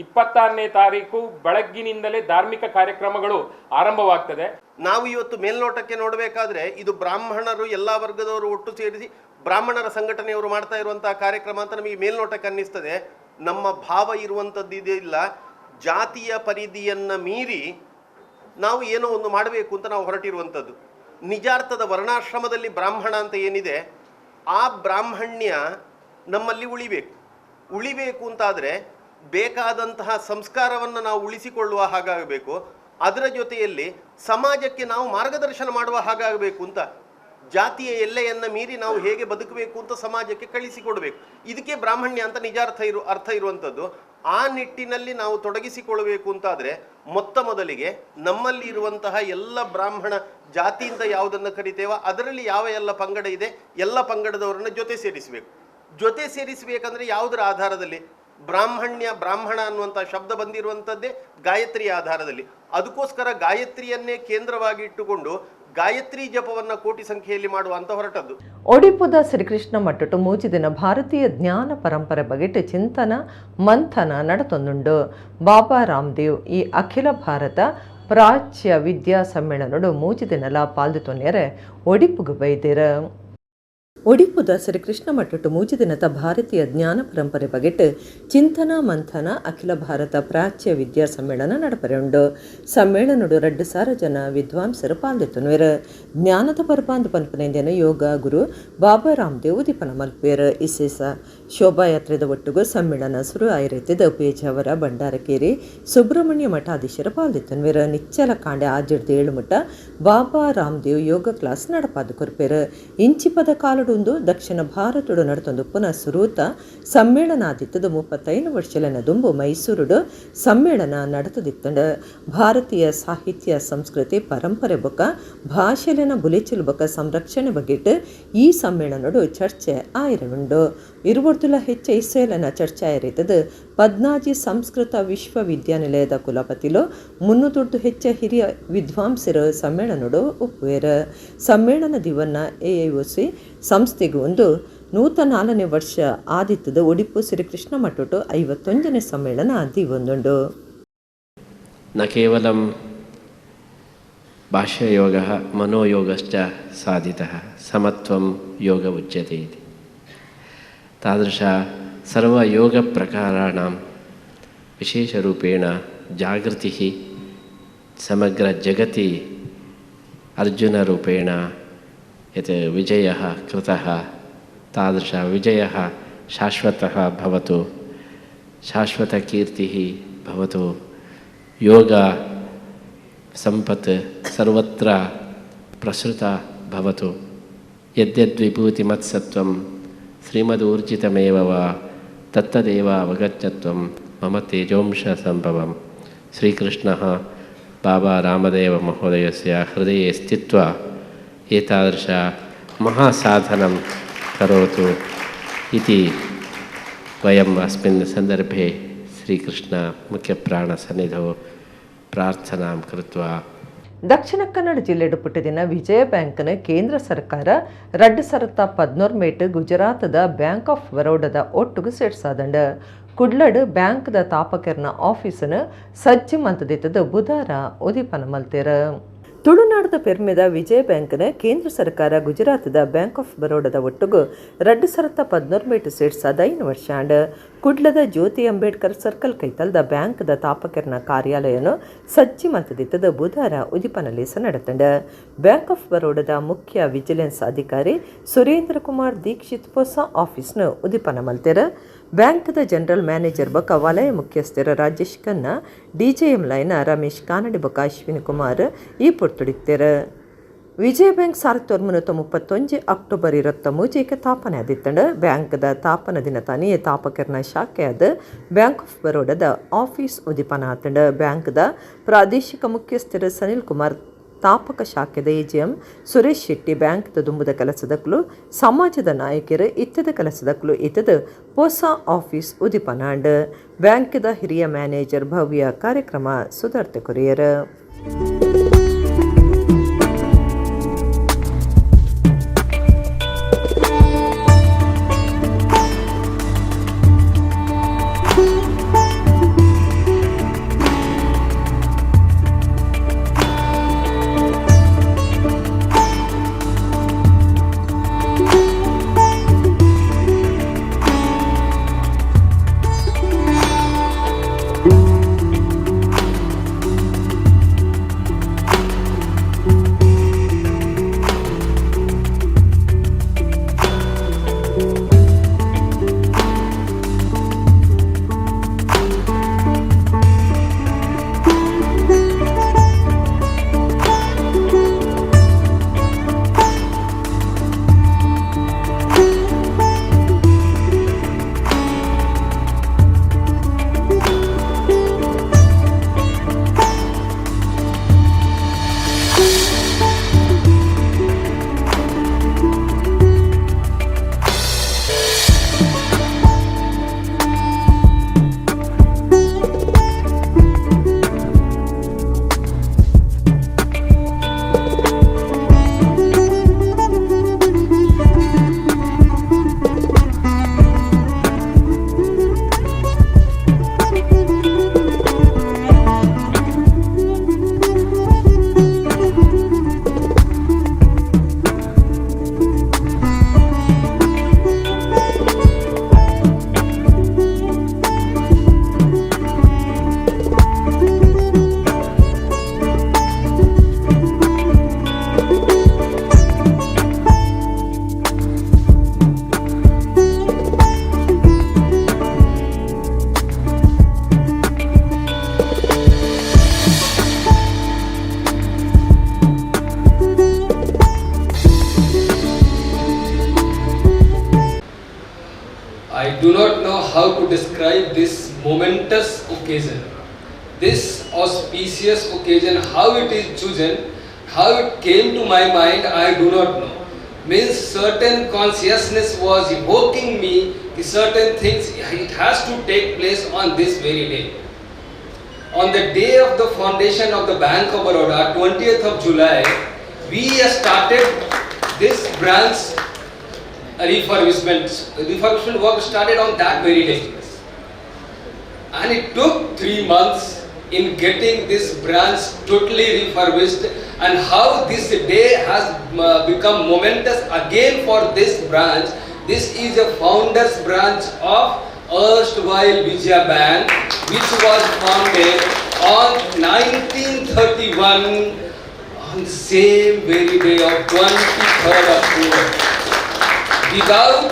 26ನೇ ತಾರೀಕು ಬೆಳಗ್ಗಿನಿಂದಲೇ ಧಾರ್ಮಿಕ ಕಾರ್ಯಕ್ರಮಗಳು ಆರಂಭವಾಗ್ತದೆ. ನಾವು ಇವತ್ತು ಮೇಲ್ನೋಟಕ್ಕೆ ನೋಡಬೇಕಾದ್ರೆ ಇದು ಬ್ರಾಹ್ಮಣರು ಎಲ್ಲ ವರ್ಗದವರು ಒಟ್ಟು ಸೇರಿಸಿ ಬ್ರಾಹ್ಮಣರ ಸಂಘಟನೆಯವರು ಮಾಡ್ತಾ ಇರುವಂತಹ ಕಾರ್ಯಕ್ರಮ ಅಂತ ನಮಗೆ ಮೇಲ್ನೋಟಕ್ಕೆ ಅನ್ನಿಸ್ತದೆ. ನಮ್ಮ ಭಾವ ಇರುವಂಥದ್ದು ಇದಿಲ್ಲ. ಜಾತಿಯ ಪರಿಧಿಯನ್ನು ಮೀರಿ ನಾವು ಏನೋ ಒಂದು ಮಾಡಬೇಕು ಅಂತ ನಾವು ಹೊರಟಿರುವಂಥದ್ದು. ನಿಜಾರ್ಥದ ವರ್ಣಾಶ್ರಮದಲ್ಲಿ ಬ್ರಾಹ್ಮಣ ಅಂತ ಏನಿದೆ, ಆ ಬ್ರಾಹ್ಮಣ್ಯ ನಮ್ಮಲ್ಲಿ ಉಳಿಬೇಕು ಅಂತಾದರೆ ಬೇಕಾದಂತಹ ಸಂಸ್ಕಾರವನ್ನು ನಾವು ಉಳಿಸಿಕೊಳ್ಳುವ ಹಾಗಾಗಬೇಕು. ಅದರ ಜೊತೆಯಲ್ಲಿ ಸಮಾಜಕ್ಕೆ ನಾವು ಮಾರ್ಗದರ್ಶನ ಮಾಡುವ ಹಾಗಾಗಬೇಕು ಅಂತ. ಜಾತಿಯ ಎಲ್ಲೆಯನ್ನು ಮೀರಿ ನಾವು ಹೇಗೆ ಬದುಕಬೇಕು ಅಂತ ಸಮಾಜಕ್ಕೆ ಕಳಿಸಿಕೊಡಬೇಕು. ಇದಕ್ಕೆ ಬ್ರಾಹ್ಮಣ್ಯ ಅಂತ ಅರ್ಥ ಇರುವಂಥದ್ದು. ಆ ನಿಟ್ಟಿನಲ್ಲಿ ನಾವು ತೊಡಗಿಸಿಕೊಳ್ಳಬೇಕು ಅಂತಾದರೆ ಮೊದಲಿಗೆ ನಮ್ಮಲ್ಲಿ ಇರುವಂತಹ ಎಲ್ಲ ಬ್ರಾಹ್ಮಣ ಜಾತಿ ಅಂತ ಯಾವುದನ್ನು ಕರಿತೇವೋ ಅದರಲ್ಲಿ ಯಾವ ಎಲ್ಲ ಪಂಗಡ ಇದೆ ಎಲ್ಲ ಪಂಗಡದವರನ್ನು ಜೊತೆ ಸೇರಿಸಬೇಕಂದ್ರೆ ಯಾವುದರ ಆಧಾರದಲ್ಲಿ? ಬ್ರಾಹ್ಮಣ ಅನ್ನುವಂಥ ಶಬ್ದ ಬಂದಿರುವಂಥದ್ದೇ ಗಾಯತ್ರಿಯ ಆಧಾರದಲ್ಲಿ. ಅದಕ್ಕೋಸ್ಕರ ಗಾಯತ್ರಿಯನ್ನೇ ಕೇಂದ್ರವಾಗಿ ಇಟ್ಟುಕೊಂಡು ಗಾಯತ್ರಿ ಜಪವನ್ನು ಕೋಟಿ ಸಂಖ್ಯೆಯಲ್ಲಿ ಮಾಡುವಂತ ಹೊರಟದ್ದು. ಒಡಿಪುದ ಶ್ರೀಕೃಷ್ಣ ಮಟ್ಟಟು ಮೂಚಿದಿನ ಭಾರತೀಯ ಜ್ಞಾನ ಪರಂಪರೆ ಬಗೆಟ್ ಚಿಂತನ ಮಂಥನ ನಡತೊಂದುಂಡು. ಬಾಬಾ ರಾಮದೇವ್ ಈ ಅಖಿಲ ಭಾರತ ಪ್ರಾಚ್ಯ ವಿದ್ಯಾ ಸಮ್ಮೇಳನಡು ಮೂಚಿದಿನಲ ಪಾಲ್ದೊನ್ಯರೆ ಒಡಿಪುಗು ಬೈದಿರ. ಒಡಿಪುದ ಶ್ರೀಕೃಷ್ಣ ಮಟ್ಟಟು ಮೂಜಿದಿನದ ಭಾರತೀಯ ಜ್ಞಾನ ಪರಂಪರೆ ಬಗೆಟ್ ಚಿಂತನ ಮಂಥನ ಅಖಿಲ ಭಾರತ ಪ್ರಾಚ್ಯ ವಿದ್ಯಾ ಸಮ್ಮೇಳನ ನಡಪರೆಯುಂಡು. ಸಮ್ಮೇಳನಡು 2,000 ಜನ ವಿದ್ವಾಂಸರು ಪಾಲ್ದೊತ್ತುನುವೆರ್. ಜ್ಞಾನದ ಪರಪಾಂದು ಪನ್ಪನೆಂದಿನ ಯೋಗ ಗುರು ಬಾಬಾ ರಾಮದೇವ್ ಉದಿಪನ ಮಲ್ಪುವೆರ್. ಇಸೇಸ ಶೋಭಾಯಾತ್ರೆದ ಒಟ್ಟುಗು ಸಮ್ಮೇಳನ ಶುರು ಆಯಿರೆತ್ತಿದ ಪೇಜಾವರ ಭಂಡಾರಕೇರಿ ಸುಬ್ರಹ್ಮಣ್ಯ ಮಠಾಧೀಶರು ಪಾಲ್ದೊತ್ತುನುವೆರ್. ನಿಚ್ಚಲ ಕಾಂಡೆ ಆಜಿಡ್ದು 7 ಮುಟ ಬಾಬಾ ರಾಮದೇವ್ ಯೋಗ ಕ್ಲಾಸ್ ನಡಪಾದು ಕೊರ್ಪೆರ್. ಇಂಚಿಪದ ಕಾಲಡು ದಕ್ಷಿಣ ಭಾರತಡು ನಡತೊಂದು ಪುನಃ ಸುರೂತ ಸಮ್ಮೇಳನಾದಿತ್ತದು 35 ವರ್ಷಲನ ದುಂಬು ಮೈಸೂರುಡು ಸಮ್ಮೇಳನ ನಡತದಿತ್ತಂಡ. ಭಾರತೀಯ ಸಾಹಿತ್ಯ ಸಂಸ್ಕೃತಿ ಪರಂಪರೆ ಬೊಕ ಭಾಷೆಲಿನ ಬುಲೆಚಿಲು ಬೊಕ ಸಂರಕ್ಷಣೆ ಬಗೆಟ್ ಈ ಸಮ್ಮೇಳನಡು ಚರ್ಚೆ ಆಯಿರವುಂಡು. 20 ಹೆಚ್ಚ ಇಸ್ರೇಲನ ಚರ್ಚೆ ಆಯಿರಿತದು. 14 ಸಂಸ್ಕೃತ ವಿಶ್ವವಿದ್ಯಾನಿಲಯದ ಕುಲಪತಿಲು 300 ಹೆಚ್ಚ ಹಿರಿಯ ವಿದ್ವಾಂಸರು ಸಮ್ಮೇಳನಡು ಉಪ್ಪುವೆರ್. ಸಮ್ಮೇಳನ ದಿವನ್ನ AIOC ಸಂಸ್ಥೆಗೂ ಒಂದು 104ನೇ ವರ್ಷ ಆದಿತ್ತದ ಒಡಿಪು ಶ್ರೀಕೃಷ್ಣ ಮಟ್ಟಟು 51ನೇ ಸಮ್ಮೇಳನ ದಿವೊಂದುಂಡು. ನ ಕೇವಲಂ ಭಾಷ್ಯಯೋಗಃ ಮನೋಯೋಗಶ್ಚ ಸಾಧಿತಃ ಸಮತ್ವಂ ಯೋಗ ಉಚ್ಯತೆ ಇತಿ. ತಾದೃಶ ಸರ್ವಯೋಗಪ್ರಕಾರಾಣಾಂ ವಿಶೇಷರೂಪೇಣ ಜಾಗೃತಿಃ ಸಮಗ್ರ ಜಗತಿ ಅರ್ಜುನರೂಪೇಣ ಯತ್ ವಿಜಯಃ ಕೃತಃ ತಾದೃಶ ವಿಜಯಃ ಶಾಶ್ವತಃ ಭವತು ಶಾಶ್ವತಕೀರ್ತಿಃ ಭವತು ಯೋಗ ಸಂಪತ್ ಸರ್ವತ್ರ ಪ್ರಸೃತ ಭವತು ಯದ್ಯದ್ವಿಭೂತಿಮತ್ಸತ್ವಂ ಶ್ರೀಮದೂರ್ಜಿತಮೇವ ವಾ ತತ್ತದೇವ ಅವಗಚ್ಚತ್ವಂ ಮಮ ತೇಜೋಂಶ ಸಂಭವಂ. ಶ್ರೀಕೃಷ್ಣಃ ಬಾಬಾ ರಾಮದೇವ ಮಹೋದಯಸ್ಯ ಹೃದಯೇ ಸ್ಥಿತ್ವಾ ಏತಾದೃಶ ಮಹಾಸಾಧನಂ ಕರೋತು ಇತಿ ವಯಂ ಅಸ್ಮಿನ್ ಸಂದರ್ಭೆ ಶ್ರೀಕೃಷ್ಣ ಮುಖ್ಯಪ್ರಾಣ ಸನ್ನಿಧೌ ಪ್ರಾರ್ಥನಾಂ ಕೃತ್ವಾ. ದಕ್ಷಿಣ ಕನ್ನಡ ಜಿಲ್ಲೆಡು ಪುಟ್ಟದಿನ ವಿಜಯ ಬ್ಯಾಂಕ್ನ ಕೇಂದ್ರ ಸರ್ಕಾರ 2014 ಮೇಟ್ ಗುಜರಾತದ ಬ್ಯಾಂಕ್ ಆಫ್ ಬರೋಡದ ಒಟ್ಟುಗು ಸೇರ್ಸಾದಂಡ. ಕುಡ್ಲಡ್ ಬ್ಯಾಂಕ್ದ ತಾಪಕರ್ನ ಆಫೀಸನ್ನು ಸಜ್ಜು ಮಂತದಿತ್ತದ ಬುಧವಾರ ಉದಿಪನ ಮಲ್ತೇರ. ತುಳುನಾಡದ ಪೆರ್ಮೆದ ವಿಜಯ ಬ್ಯಾಂಕ್ನ ಕೇಂದ್ರ ಸರ್ಕಾರ ಗುಜರಾತದ ಬ್ಯಾಂಕ್ ಆಫ್ ಬರೋಡದ ಒಟ್ಟುಗು 2014 ಮೇಟ್ ಸೇರ್ಸಾದ 5 ವರ್ಷ ಆಂಡ್. ಕುಡ್ಲದ ಜ್ಯೋತಿ ಅಂಬೇಡ್ಕರ್ ಸರ್ಕಲ್ ಕೈತಲ್ದ ಬ್ಯಾಂಕ್ದ ತಾಪಕರ್ನ ಕಾರ್ಯಾಲಯನು ಸಜ್ಜಿ ಮಂತದಿತ್ತದ ಬುಧವಾರ ಉದಿಪನಲೇಸ ನಡತಂಡ. ಬ್ಯಾಂಕ್ ಆಫ್ ಬರೋಡದ ಮುಖ್ಯ ವಿಜಿಲೆನ್ಸ್ ಅಧಿಕಾರಿ ಸುರೇಂದ್ರ ಕುಮಾರ್ ದೀಕ್ಷಿತ್ ಹೊಸ ಆಫೀಸ್ನು ಉದಿಪನ ಮಲ್ತೆರ. ಬ್ಯಾಂಕ್ದ ಜನರಲ್ ಮ್ಯಾನೇಜರ್ ಬೊಕ ವಲಯ ಮುಖ್ಯಸ್ಥರ ರಾಜೇಶ್ ಖನ್ನಾ, DJM ಲೈನ ರಮೇಶ್ ಕಾನಡಿ ಬೊಕ ಅಶ್ವಿನಿ ಕುಮಾರ್ ಈ ಪೊರ್ತುಡಿಕ್ತೆರ. ವಿಜಯ ಬ್ಯಾಂಕ್ 1931 ಅಕ್ಟೋಬರ್ 23 ತಾಪನೆ ಆದಿತ್ತಂಡು ಬ್ಯಾಂಕ್ದ ತಾಪನ ದಿನ ತಾನೇ ತಾಪಕರ್ನ ಶಾಖೆಯಾದ ಬ್ಯಾಂಕ್ ಆಫ್ ಬರೋಡಾದ ಆಫೀಸ್ ಉದಿಪನ ಆತಂಡು ಬ್ಯಾಂಕ್ದ ಪ್ರಾದೇಶಿಕ ಮುಖ್ಯಸ್ಥರು ಸನಿಲ್ ಕುಮಾರ್ ತಾಪಕ ಶಾಖೆದ ಎಜಿಎಂ ಸುರೇಶ್ ಶೆಟ್ಟಿ ಬ್ಯಾಂಕ್ದ ದುಂಬುದ ಕೆಲಸದಕ್ಕಲು ಸಮಾಜದ ನಾಯಕರು ಇತ್ತದ ಕೆಲಸದಕ್ಕಲು ಇತ್ತದ ಹೊಸ ಆಫೀಸ್ ಉದಿಪನಾಂಡ್ ಬ್ಯಾಂಕ್ದ ಹಿರಿಯ ಮ್ಯಾನೇಜರ್ ಭವ್ಯ ಕಾರ್ಯಕ್ರಮ ಸುಧಾರ್ತೆ courier. I do not know how to describe this momentous occasion, this auspicious occasion, how it is chosen, how it came to my mind, I do not know. Means certain consciousness was evoking me, certain things, it has to take place on this very day. On the day of the foundation of the Bank of Baroda, 20th of July, we started this branch refurbishment work started on that very day, and it took 3 months in getting this branch totally refurbished, and how this day has become momentous again for this branch. This is a founders branch of erstwhile Vijaya Bank, which was founded on 1931 on the same very day of 23rd October. Without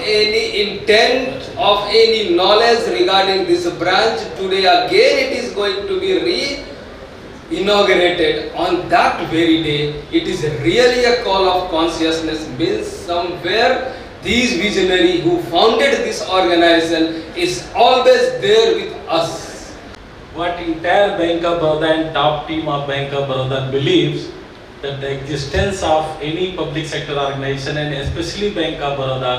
any intent of any knowledge regarding this branch, today again it is going to be inaugurated on that very day. It is really a call of consciousness, means somewhere these visionary who founded this organization is always there with us. What entire Bank of Baroda and top team of Bank of Baroda believes, that the existence of any public sector organization and especially Bank of Baroda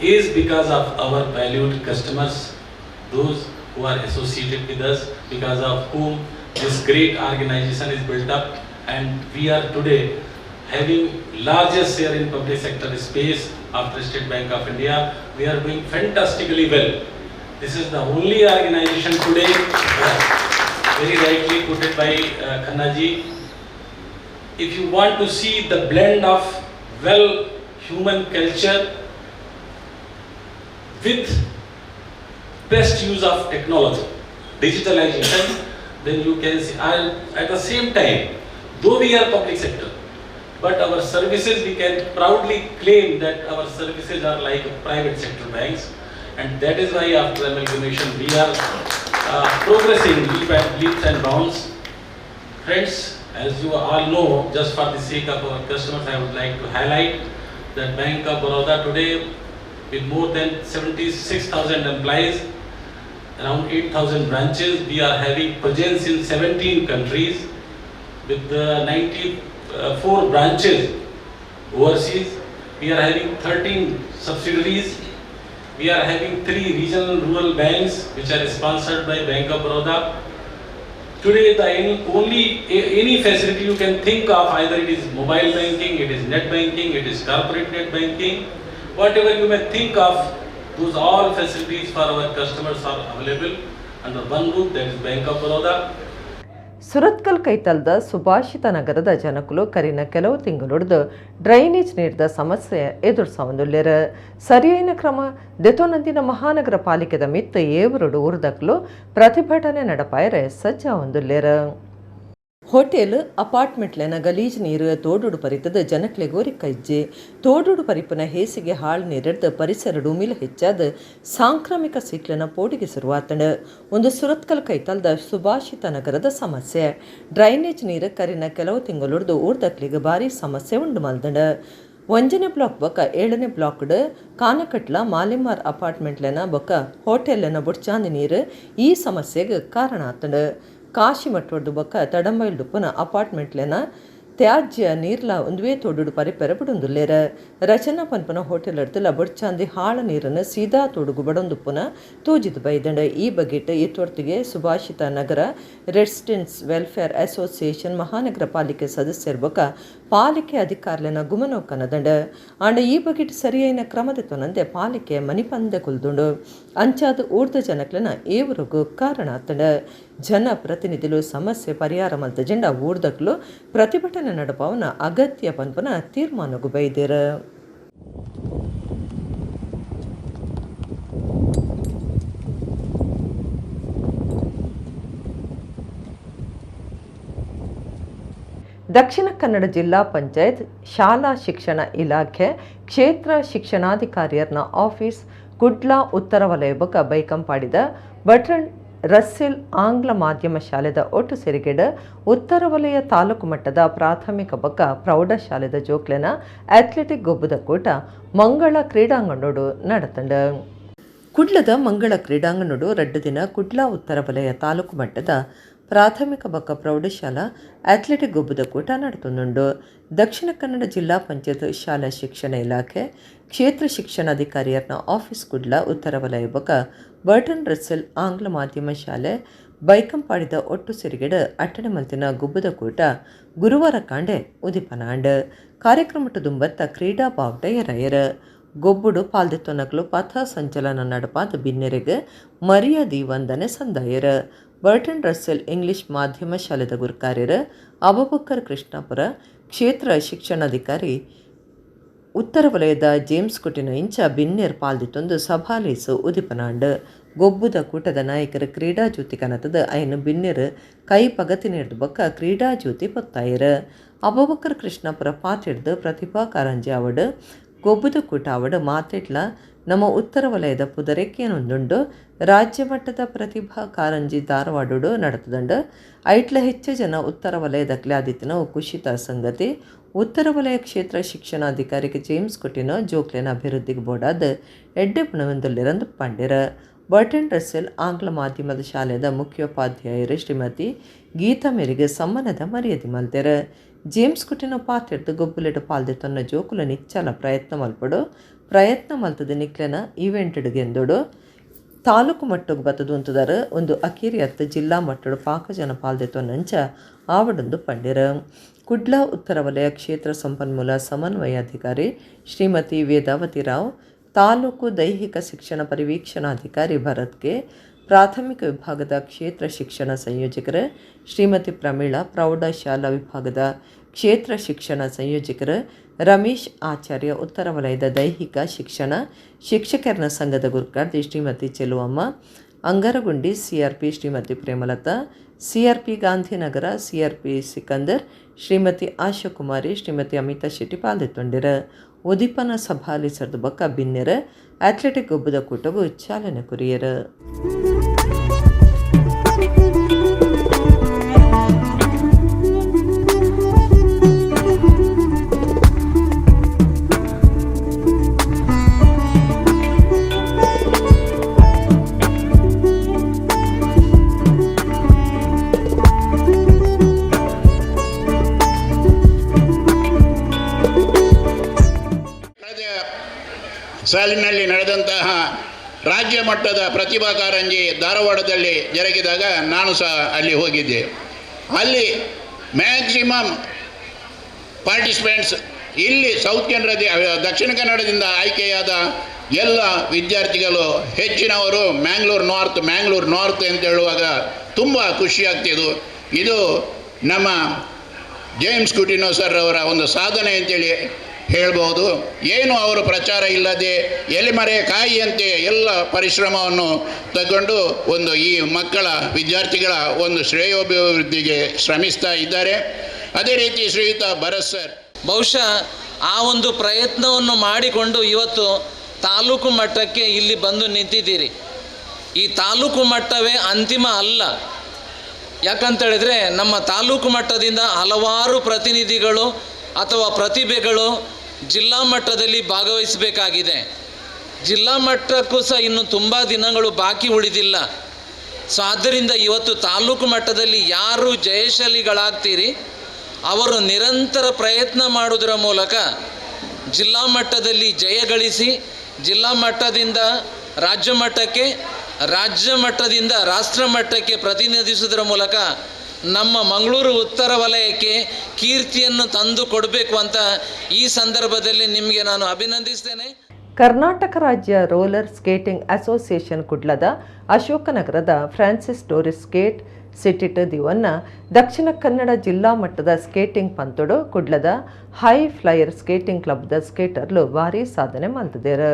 is because of our valued customers, those who are associated with us, because of whom this great organization is built up, and we are today having largest share in public sector space after State Bank of India. We are doing fantastically well. This is the only organization today, very rightly put it by Khannaji. If you want to see the blend of well human culture with best use of technology, digitalization, then you can see, at the same time, though we are public sector, but our services, we can proudly claim that our services are like private sector banks, and that is why after amalgamation we are progressing leaps and bounds. Friends, As you all know, just for the sake of our customers, I would like to highlight that Bank of Baroda today, with more than 76,000 employees, around 8,000 branches, we are having presence in 17 countries with 94 branches overseas. We are having 13 subsidiaries. We are having 3 regional rural banks which are sponsored by Bank of Baroda. Today, any facility you can think of, either it is mobile banking, it is net banking, it is corporate net banking, whatever you may think of, those all facilities for our customers are available under one roof, that is Bank of Baroda. Surathkal ಕೈತಲ್ದ ಸುಭಾಷಿತ ನಗರದ ಜನಕುಲು ಕರಿನ ಕೆಲವು ತಿಂಗಳೊಡ್ದು drainage ನೀರಿದ ಸಮಸ್ಯೆ ಎದುರಿಸೊಂದುಲ್ಲೆರ ಸರಿಯಾದ ಕ್ರಮ ದೆತೋನಂದಿನ ಮಹಾನಗರ ಪಾಲಿಕೆದ ಮಿತ್ತ ಏವರುಡು ಉರ್ದಕ್ಲು ಪ್ರತಿಭಟನೆ ನಡಪಾಯರೆ ಸಜ್ಜ ಹೊಂದುಲ್ಲೆರ ಹೋಟೆಲ್ ಅಪಾರ್ಟ್ಮೆಂಟ್ಲೆನ ಗಲೀಜ್ ನೀರು ತೋಡುಡು ಪರಿತದ ಜನಕ್ಲೆ ಗೋರಿ ಕೈಜ್ಜೆ ತೋಡುಡು ಪರಿಪನ ಹೇಸಿಗೆ ಹಾಳು ನೀರೆಡ್ದು ಪರಿಸರ ಡೂಮಿಲ ಹೆಚ್ಚಾದ ಸಾಂಕ್ರಾಮಿಕ ಸಿಕ್ಲನ ಪೋಟಿಗೆ ಶುರುವಾತಂಡ ಒಂದು ಸುರತ್ಕಲ್ ಕೈತಲ್ದ ಸುಭಾಷಿತ ನಗರದ ಸಮಸ್ಯೆ ಡ್ರೈನೇಜ್ ನೀರು ಕರಿನ ಕೆಲವು ತಿಂಗಳೊಡ್ದು ಊರ್ದಕ್ಲಿಗೆ ಭಾರಿ ಸಮಸ್ಯೆ ಉಂಡು ಮಲ್ದಂಡ 1ನೇ ಬ್ಲಾಕ್ ಬೊಕ್ಕ 7ನೇ ಬ್ಲಾಕ್ಡ್ ಕಾನಕಟ್ಲ ಮಾಲಿಮಾರ್ ಅಪಾರ್ಟ್ಮೆಂಟ್ಲೆನ ಬೊಕ್ಕ ಹೋಟೆಲ್ನ ಬುಡ್ಚಾಂದಿ ನೀರು ಈ ಸಮಸ್ಯೆಗೆ ಕಾರಣ ಆತಂಡ ಕಾಶಿ ಮಟ್ಟೊಡ್ದು ಬೊಕ್ಕ ತಡಂಬೈಲ್ಡು ಪುನಃ ಅಪಾರ್ಟ್ಮೆಂಟ್ಲೆನ ತ್ಯಾಜ್ಯ ನೀರ್ಲ ಒಂದುವೇ ತೋಡುಡು ಪರಿಪೆರ ಬಿಡೊಂದುಲ್ಲೇರ ರಚನಾ ಪನ್ಪನ ಹೋಟೆಲ್ ಅಡ್ತಲ ಬಡ್ಚಾಂದಿ ಹಾಳ ನೀರನ್ನು ಸೀದಾ ತೋಡುಗು ಬಡೊಂದು ಪುನಃ ತೂಜಿದು ಬೈದಂಡ ಈ ಬಗೆಟ್ ಇತ್ತೊರ್ತಿಗೆ ಸುಭಾಷಿತ ನಗರ ರೆಸಿಡೆನ್ಸ್ ವೆಲ್ಫೇರ್ ಅಸೋಸಿಯೇಷನ್ ಮಹಾನಗರ ಪಾಲಿಕೆ ಸದಸ್ಯರ ಬೊಕ್ಕ ಪಾಲಿಕೆ ಅಧಿಕಾರ್ಲೆನ ಗುಮನೋಕನದಂಡ ಆಂಡ ಈ ಬಗೆಟ್ ಸರಿಯಾದ ಕ್ರಮದೆತ್ತೊನಂದೆ ಪಾಲಿಕೆ ಮನಿಪಂದೆ ಕುಲ್ದುಂಡು ಅಂಚಾದ ಊರ್ದ ಜನಕ್ಲೆನ ಏವರಿಗೂ ಕಾರಣ ಆತಂಡ ಜನ ಪ್ರತಿನಿಧಿಗಳು ಸಮಸ್ಯೆ ಪರಿಹಾರ ಮಲ್ತ ಜೆಂಡ ಊರ್ದಕ್ಲು ಪ್ರತಿಭಟನೆ ನಡಪವನ ಅಗತ್ಯ ಪನ್ಪನ ತೀರ್ಮಾನಗೂ ಬೈದೇರ ದಕ್ಷಿಣ ಕನ್ನಡ ಜಿಲ್ಲಾ ಪಂಚಾಯತ್ ಶಾಲಾ ಶಿಕ್ಷಣ ಇಲಾಖೆ ಕ್ಷೇತ್ರ ಶಿಕ್ಷಣಾಧಿಕಾರಿಯರ್ನ ಆಫೀಸ್ ಕುಡ್ಲಾ ಉತ್ತರ ವಲಯ ಬೊಕ್ಕ ಬೈಕಂಪಾಡಿದ ಬಟ್ರನ್ ರಸ್ಸೆಲ್ ಆಂಗ್ಲ ಮಾಧ್ಯಮ ಶಾಲೆದ ಒಟ್ಟು ಸೇರಿಗೆಡ ಉತ್ತರ ವಲಯ ತಾಲೂಕು ಮಟ್ಟದ ಪ್ರಾಥಮಿಕ ಬೊಕ್ಕ ಪ್ರೌಢಶಾಲೆದ ಜೋಕ್ಲೆನ ಅಥ್ಲೆಟಿಕ್ ಗೊಬ್ಬದ ಕೂಟ ಮಂಗಳ ಕ್ರೀಡಾಂಗಣೋಡು ನಡತಂಡ ಕುಡ್ಲದ ಮಂಗಳ ಕ್ರೀಡಾಂಗಣೋಡು 2 ದಿನ ಕುಡ್ಲಾ ಉತ್ತರ ವಲಯ ತಾಲೂಕು ಮಟ್ಟದ ಪ್ರಾಥಮಿಕ ಬೊಕ್ಕ ಪ್ರೌಢಶಾಲಾ ಅಥ್ಲೆಟಿಕ್ ಗೊಬ್ಬದ ಕೂಟ ನಡೆತುಂಡು ದಕ್ಷಿಣ ಕನ್ನಡ ಜಿಲ್ಲಾ ಪಂಚಾಯತ್ ಶಾಲಾ ಶಿಕ್ಷಣ ಇಲಾಖೆ ಕ್ಷೇತ್ರ ಶಿಕ್ಷಣಾಧಿಕಾರಿಯರ್ನ ಆಫೀಸ್ ಕುಡ್ಲಾ ಉತ್ತರ ವಲಯ ಬೊಕ್ಕ ಬರ್ಟನ್ ರಸ್ಸೆಲ್ ಆಂಗ್ಲ ಮಾಧ್ಯಮ ಶಾಲೆ ಬೈಕಂಪಾಡಿದ ಒಟ್ಟು ಸೇರಿಗೆಡ ಅಟ್ಟಣೆ ಮಲ್ತಿನ ಗುಬ್ಬದ ಕೂಟ ಗುರುವಾರ ಕಾಂಡೆ ಉದಿಪನಾಂಡ್ ಕಾರ್ಯಕ್ರಮದ ದುಂಬತ್ತ ಕ್ರೀಡಾ ಬಾವುಟ ಎರಯರ ಗೊಬ್ಬುಡು ಪಾಲ್ದೆತ್ತೊನಕ್ಲು ಪಥ ಸಂಚಲನ ನಡಪಾದ ಬಿನ್ನೆರೆಗೆ ಮರ್ಯಾದಿ ವಂದನೆ ಸಂದಾಯರ ಬರ್ಟನ್ ರಸ್ಸೆಲ್ ಇಂಗ್ಲಿಷ್ ಮಾಧ್ಯಮ ಶಾಲೆದ ಗುರುಕಾರ್ಯರ ಅಬುಬಕ್ಕರ್ ಕೃಷ್ಣಾಪುರ ಕ್ಷೇತ್ರ ಶಿಕ್ಷಣಾಧಿಕಾರಿ ಉತ್ತರ ವಲಯದ ಜೇಮ್ಸ್ ಕುಟಿನ ಇಂಚ ಬಿನ್ನೆರ್ ಪಾಲ್ದಿತ್ತೊಂದು ಸಭಾಲೇಸು ಉದಿಪನಾಂಡ್ ಗೊಬ್ಬುದ ಕೂಟದ ನಾಯಕರ ಕ್ರೀಡಾ ಜ್ಯೋತಿ ಕನತದ ಐನು ಬಿನ್ನೆರ್ ಕೈ ಪಗತಿ ನೀಡಿದ ಬೊಕ್ಕ ಕ್ರೀಡಾ ಜ್ಯೋತಿ ಪೊತ್ತಾಯರ ಅಬುಬಕ್ಕರ್ ಕೃಷ್ಣಾಪುರ ಪಾತಿಡ್ದು ಪ್ರತಿಭಾ ಕಾರಂಜಿ ಅವಡು ಗೊಬ್ಬುದ ಕೂಟ ಅವಡು ಮಾತೆಡ್ಲ ನಮ್ಮ ಉತ್ತರ ವಲಯದ ಪುದರೆಕ್ಕೇನೊಂದುಂಡು ರಾಜ್ಯ ಮಟ್ಟದ ಪ್ರತಿಭಾ ಕಾರಂಜಿ ಧಾರವಾಡು ನಡೆತದಂಡು ಐಟ್ಲ ಹೆಚ್ಚು ಜನ ಉತ್ತರ ವಲಯದಕ್ಲೆ ಆದಿತ್ತಿನ ಖುಷಿತ ಸಂಗತಿ ಉತ್ತರ ವಲಯ ಕ್ಷೇತ್ರ ಶಿಕ್ಷಣಾಧಿಕಾರಿಗೆ ಜೇಮ್ಸ್ ಕೊಟ್ಟಿನ ಜೋಕ್ಲೆನ ಅಭಿವೃದ್ಧಿಗೆ ಬೋಡಾದ ಎಡ್ಡೆ ಪುಣವೆಂದಲ್ಲಿರಂದು ಪಂಡಿರ ಬರ್ಟನ್ ರಸ್ಸೆಲ್ ಆಂಗ್ಲ ಮಾಧ್ಯಮದ ಶಾಲೆಯ ಮುಖ್ಯೋಪಾಧ್ಯಾಯರು ಶ್ರೀಮತಿ ಗೀತಾ ಮೇರೆಗೆ ಸಮ್ಮಾನದ ಮರ್ಯಾದೆ ಮಲ್ತೆರ ಜೇಮ್ಸ್ ಕುಟಿನ ಪಾತೆಡ್ದು ಗೊಬ್ಬುಲೆಡು ಪಾಲ್ದೆ ತನ್ನ ಜೋಕುಲ ನಿಚ್ಚಲ ಪ್ರಯತ್ನ ಮಲ್ತದ ನಿಕ್ಲೆನ ಈವೆಂಟ್ಗೆಂದೋಡು ತಾಲೂಕು ಮಟ್ಟಕ್ಕೆ ಬತ್ತದು ಅಂತದಾರ ಒಂದು ಅಕೀರಿ ಹತ್ತು ಜಿಲ್ಲಾ ಮಟ್ಟದ ಪಾಕಜನ ಪಾಲ್ದೆತ್ತೋ ನಂಚ ಆವಡೊಂದು ಪಂಡಿರ ಕುಡ್ಲಾ ಉತ್ತರ ವಲಯ ಕ್ಷೇತ್ರ ಸಂಪನ್ಮೂಲ ಸಮನ್ವಯಾಧಿಕಾರಿ ಶ್ರೀಮತಿ ವೇದಾವತಿ ರಾವ್ ತಾಲೂಕು ದೈಹಿಕ ಶಿಕ್ಷಣ ಪರಿವೀಕ್ಷಣಾಧಿಕಾರಿ ಭರತ್ಗೆ ಪ್ರಾಥಮಿಕ ವಿಭಾಗದ ಕ್ಷೇತ್ರ ಶಿಕ್ಷಣ ಸಂಯೋಜಕರ ಶ್ರೀಮತಿ ಪ್ರಮೀಳಾ ಪ್ರೌಢಶಾಲಾ ವಿಭಾಗದ ಕ್ಷೇತ್ರ ಶಿಕ್ಷಣ ಸಂಯೋಜಕರ ರಮೇಶ್ ಆಚಾರ್ಯ ಉತ್ತರ ವಲಯದ ದೈಹಿಕ ಶಿಕ್ಷಣ ಶಿಕ್ಷಕರ ಸಂಘದ ಗುರುಕಾರ್ತಿ Shrimati Cheluvamma Angaragundi CRP Shrimati Premalatha CRP Gandhinagar CRP Sikandar Shrimati Ashakumari Shrimati Amita Shetty ಪಾಲ್ದೆತ್ತೊಂಡಿರ ಉದಿಪನ ಸಭಾಲಿಸರ್ದ ಬೊಕ್ಕ ಬಿನ್ನೆರ ಅಥ್ಲೆಟಿಕ್ ಗೊಬ್ಬದ ಕೂಟವು ಚಾಲನೆ ಕುರಿಯರ ಸಾಲಿನಲ್ಲಿ ನಡೆದಂತಹ ರಾಜ್ಯ ಮಟ್ಟದ ಪ್ರತಿಭಾ ಕಾರಂಜಿ ಧಾರವಾಡದಲ್ಲಿ ಜರುಗಿದಾಗ ನಾನು ಸಹ ಅಲ್ಲಿ ಹೋಗಿದ್ದೆ. ಅಲ್ಲಿ ಮ್ಯಾಕ್ಸಿಮಮ್ ಪಾರ್ಟಿಸಿಪೆಂಟ್ಸ್ ಇಲ್ಲಿ ದಕ್ಷಿಣ ಕನ್ನಡದಿಂದ ಆಯ್ಕೆಯಾದ ಎಲ್ಲ ವಿದ್ಯಾರ್ಥಿಗಳು ಹೆಚ್ಚಿನವರು ಮ್ಯಾಂಗ್ಳೂರು ನಾರ್ತ್ ಅಂತ ಹೇಳುವಾಗ ತುಂಬ ಖುಷಿಯಾಗ್ತಿದ್ದು. ಇದು ನಮ್ಮ ಜೇಮ್ಸ್ ಕುಟಿನೋ ಸರ್ ಅವರ ಒಂದು ಸಾಧನೆ ಅಂತೇಳಿ ಹೇಳ್ಬೋದು. ಏನು ಅವರು ಪ್ರಚಾರ ಇಲ್ಲದೆ ಎಲೆಮರೆ ಕಾಯಿಯಂತೆ ಎಲ್ಲ ಪರಿಶ್ರಮವನ್ನು ತಗೊಂಡು ಈ ಮಕ್ಕಳ ವಿದ್ಯಾರ್ಥಿಗಳ ಒಂದು ಶ್ರೇಯೋಭಿವೃದ್ಧಿಗೆ ಶ್ರಮಿಸ್ತಾ ಇದ್ದಾರೆ. ಅದೇ ರೀತಿ ಶ್ರೀಯುತ ಭರತ್ ಸರ್ ಬಹುಶಃ ಆ ಒಂದು ಪ್ರಯತ್ನವನ್ನು ಮಾಡಿಕೊಂಡು ಇವತ್ತು ತಾಲೂಕು ಮಟ್ಟಕ್ಕೆ ಇಲ್ಲಿ ಬಂದು ನಿಂತಿದ್ದೀರಿ. ಈ ತಾಲೂಕು ಮಟ್ಟವೇ ಅಂತಿಮ ಅಲ್ಲ. ಯಾಕಂತೇಳಿದರೆ ನಮ್ಮ ತಾಲೂಕು ಮಟ್ಟದಿಂದ ಹಲವಾರು ಪ್ರತಿನಿಧಿಗಳು ಅಥವಾ ಪ್ರತಿಭೆಗಳು ಜಿಲ್ಲಾ ಮಟ್ಟದಲ್ಲಿ ಭಾಗವಹಿಸಬೇಕಾಗಿದೆ. ಜಿಲ್ಲಾ ಮಟ್ಟಕ್ಕೂ ಸಹ ಇನ್ನು ತುಂಬ ದಿನಗಳು ಬಾಕಿ ಉಳಿದಿಲ್ಲ. ಸೊ ಆದ್ದರಿಂದ ಇವತ್ತು ತಾಲೂಕು ಮಟ್ಟದಲ್ಲಿ ಯಾರು ಜಯಶಾಲಿಗಳಾಗ್ತೀರಿ ಅವರು ನಿರಂತರ ಪ್ರಯತ್ನ ಮಾಡುವುದರ ಮೂಲಕ ಜಿಲ್ಲಾ ಮಟ್ಟದಲ್ಲಿ ಜಯಗಳಿಸಿ ಜಿಲ್ಲಾ ಮಟ್ಟದಿಂದ ರಾಜ್ಯ ಮಟ್ಟಕ್ಕೆ, ರಾಜ್ಯ ಮಟ್ಟದಿಂದ ರಾಷ್ಟ್ರ ಮಟ್ಟಕ್ಕೆ ಪ್ರತಿನಿಧಿಸುವುದರ ಮೂಲಕ ನಮ್ಮ ಮಂಗಳೂರು ಉತ್ತರ ವಲಯಕ್ಕೆ ಕೀರ್ತಿಯನ್ನು ತಂದು ಕೊಡಬೇಕು ಅಂತ ಈ ಸಂದರ್ಭದಲ್ಲಿ ನಿಮಗೆ ನಾನು ಅಭಿನಂದಿಸ್ತೇನೆ. ಕರ್ನಾಟಕ ರಾಜ್ಯ ರೋಲರ್ ಸ್ಕೇಟಿಂಗ್ ಅಸೋಸಿಯೇಷನ್ ಕುಡ್ಲದ ಅಶೋಕನಗರದ ಫ್ರಾನ್ಸಿಸ್ ಟೂರಿಸ್ಟ್ ಸ್ಕೇಟ್ ಸಿಟಿಟ್ ದಿವನ್ನ ದಕ್ಷಿಣ ಕನ್ನಡ ಜಿಲ್ಲಾ ಮಟ್ಟದ ಸ್ಕೇಟಿಂಗ್ ಪಂತೊಡು ಕುಡ್ಲದ ಹೈ ಫ್ಲೈಯರ್ ಸ್ಕೇಟಿಂಗ್ ಕ್ಲಬ್ದ ಸ್ಕೇಟರ್ಲು ಭಾರಿ ಸಾಧನೆ ಮಾಡಿದರು.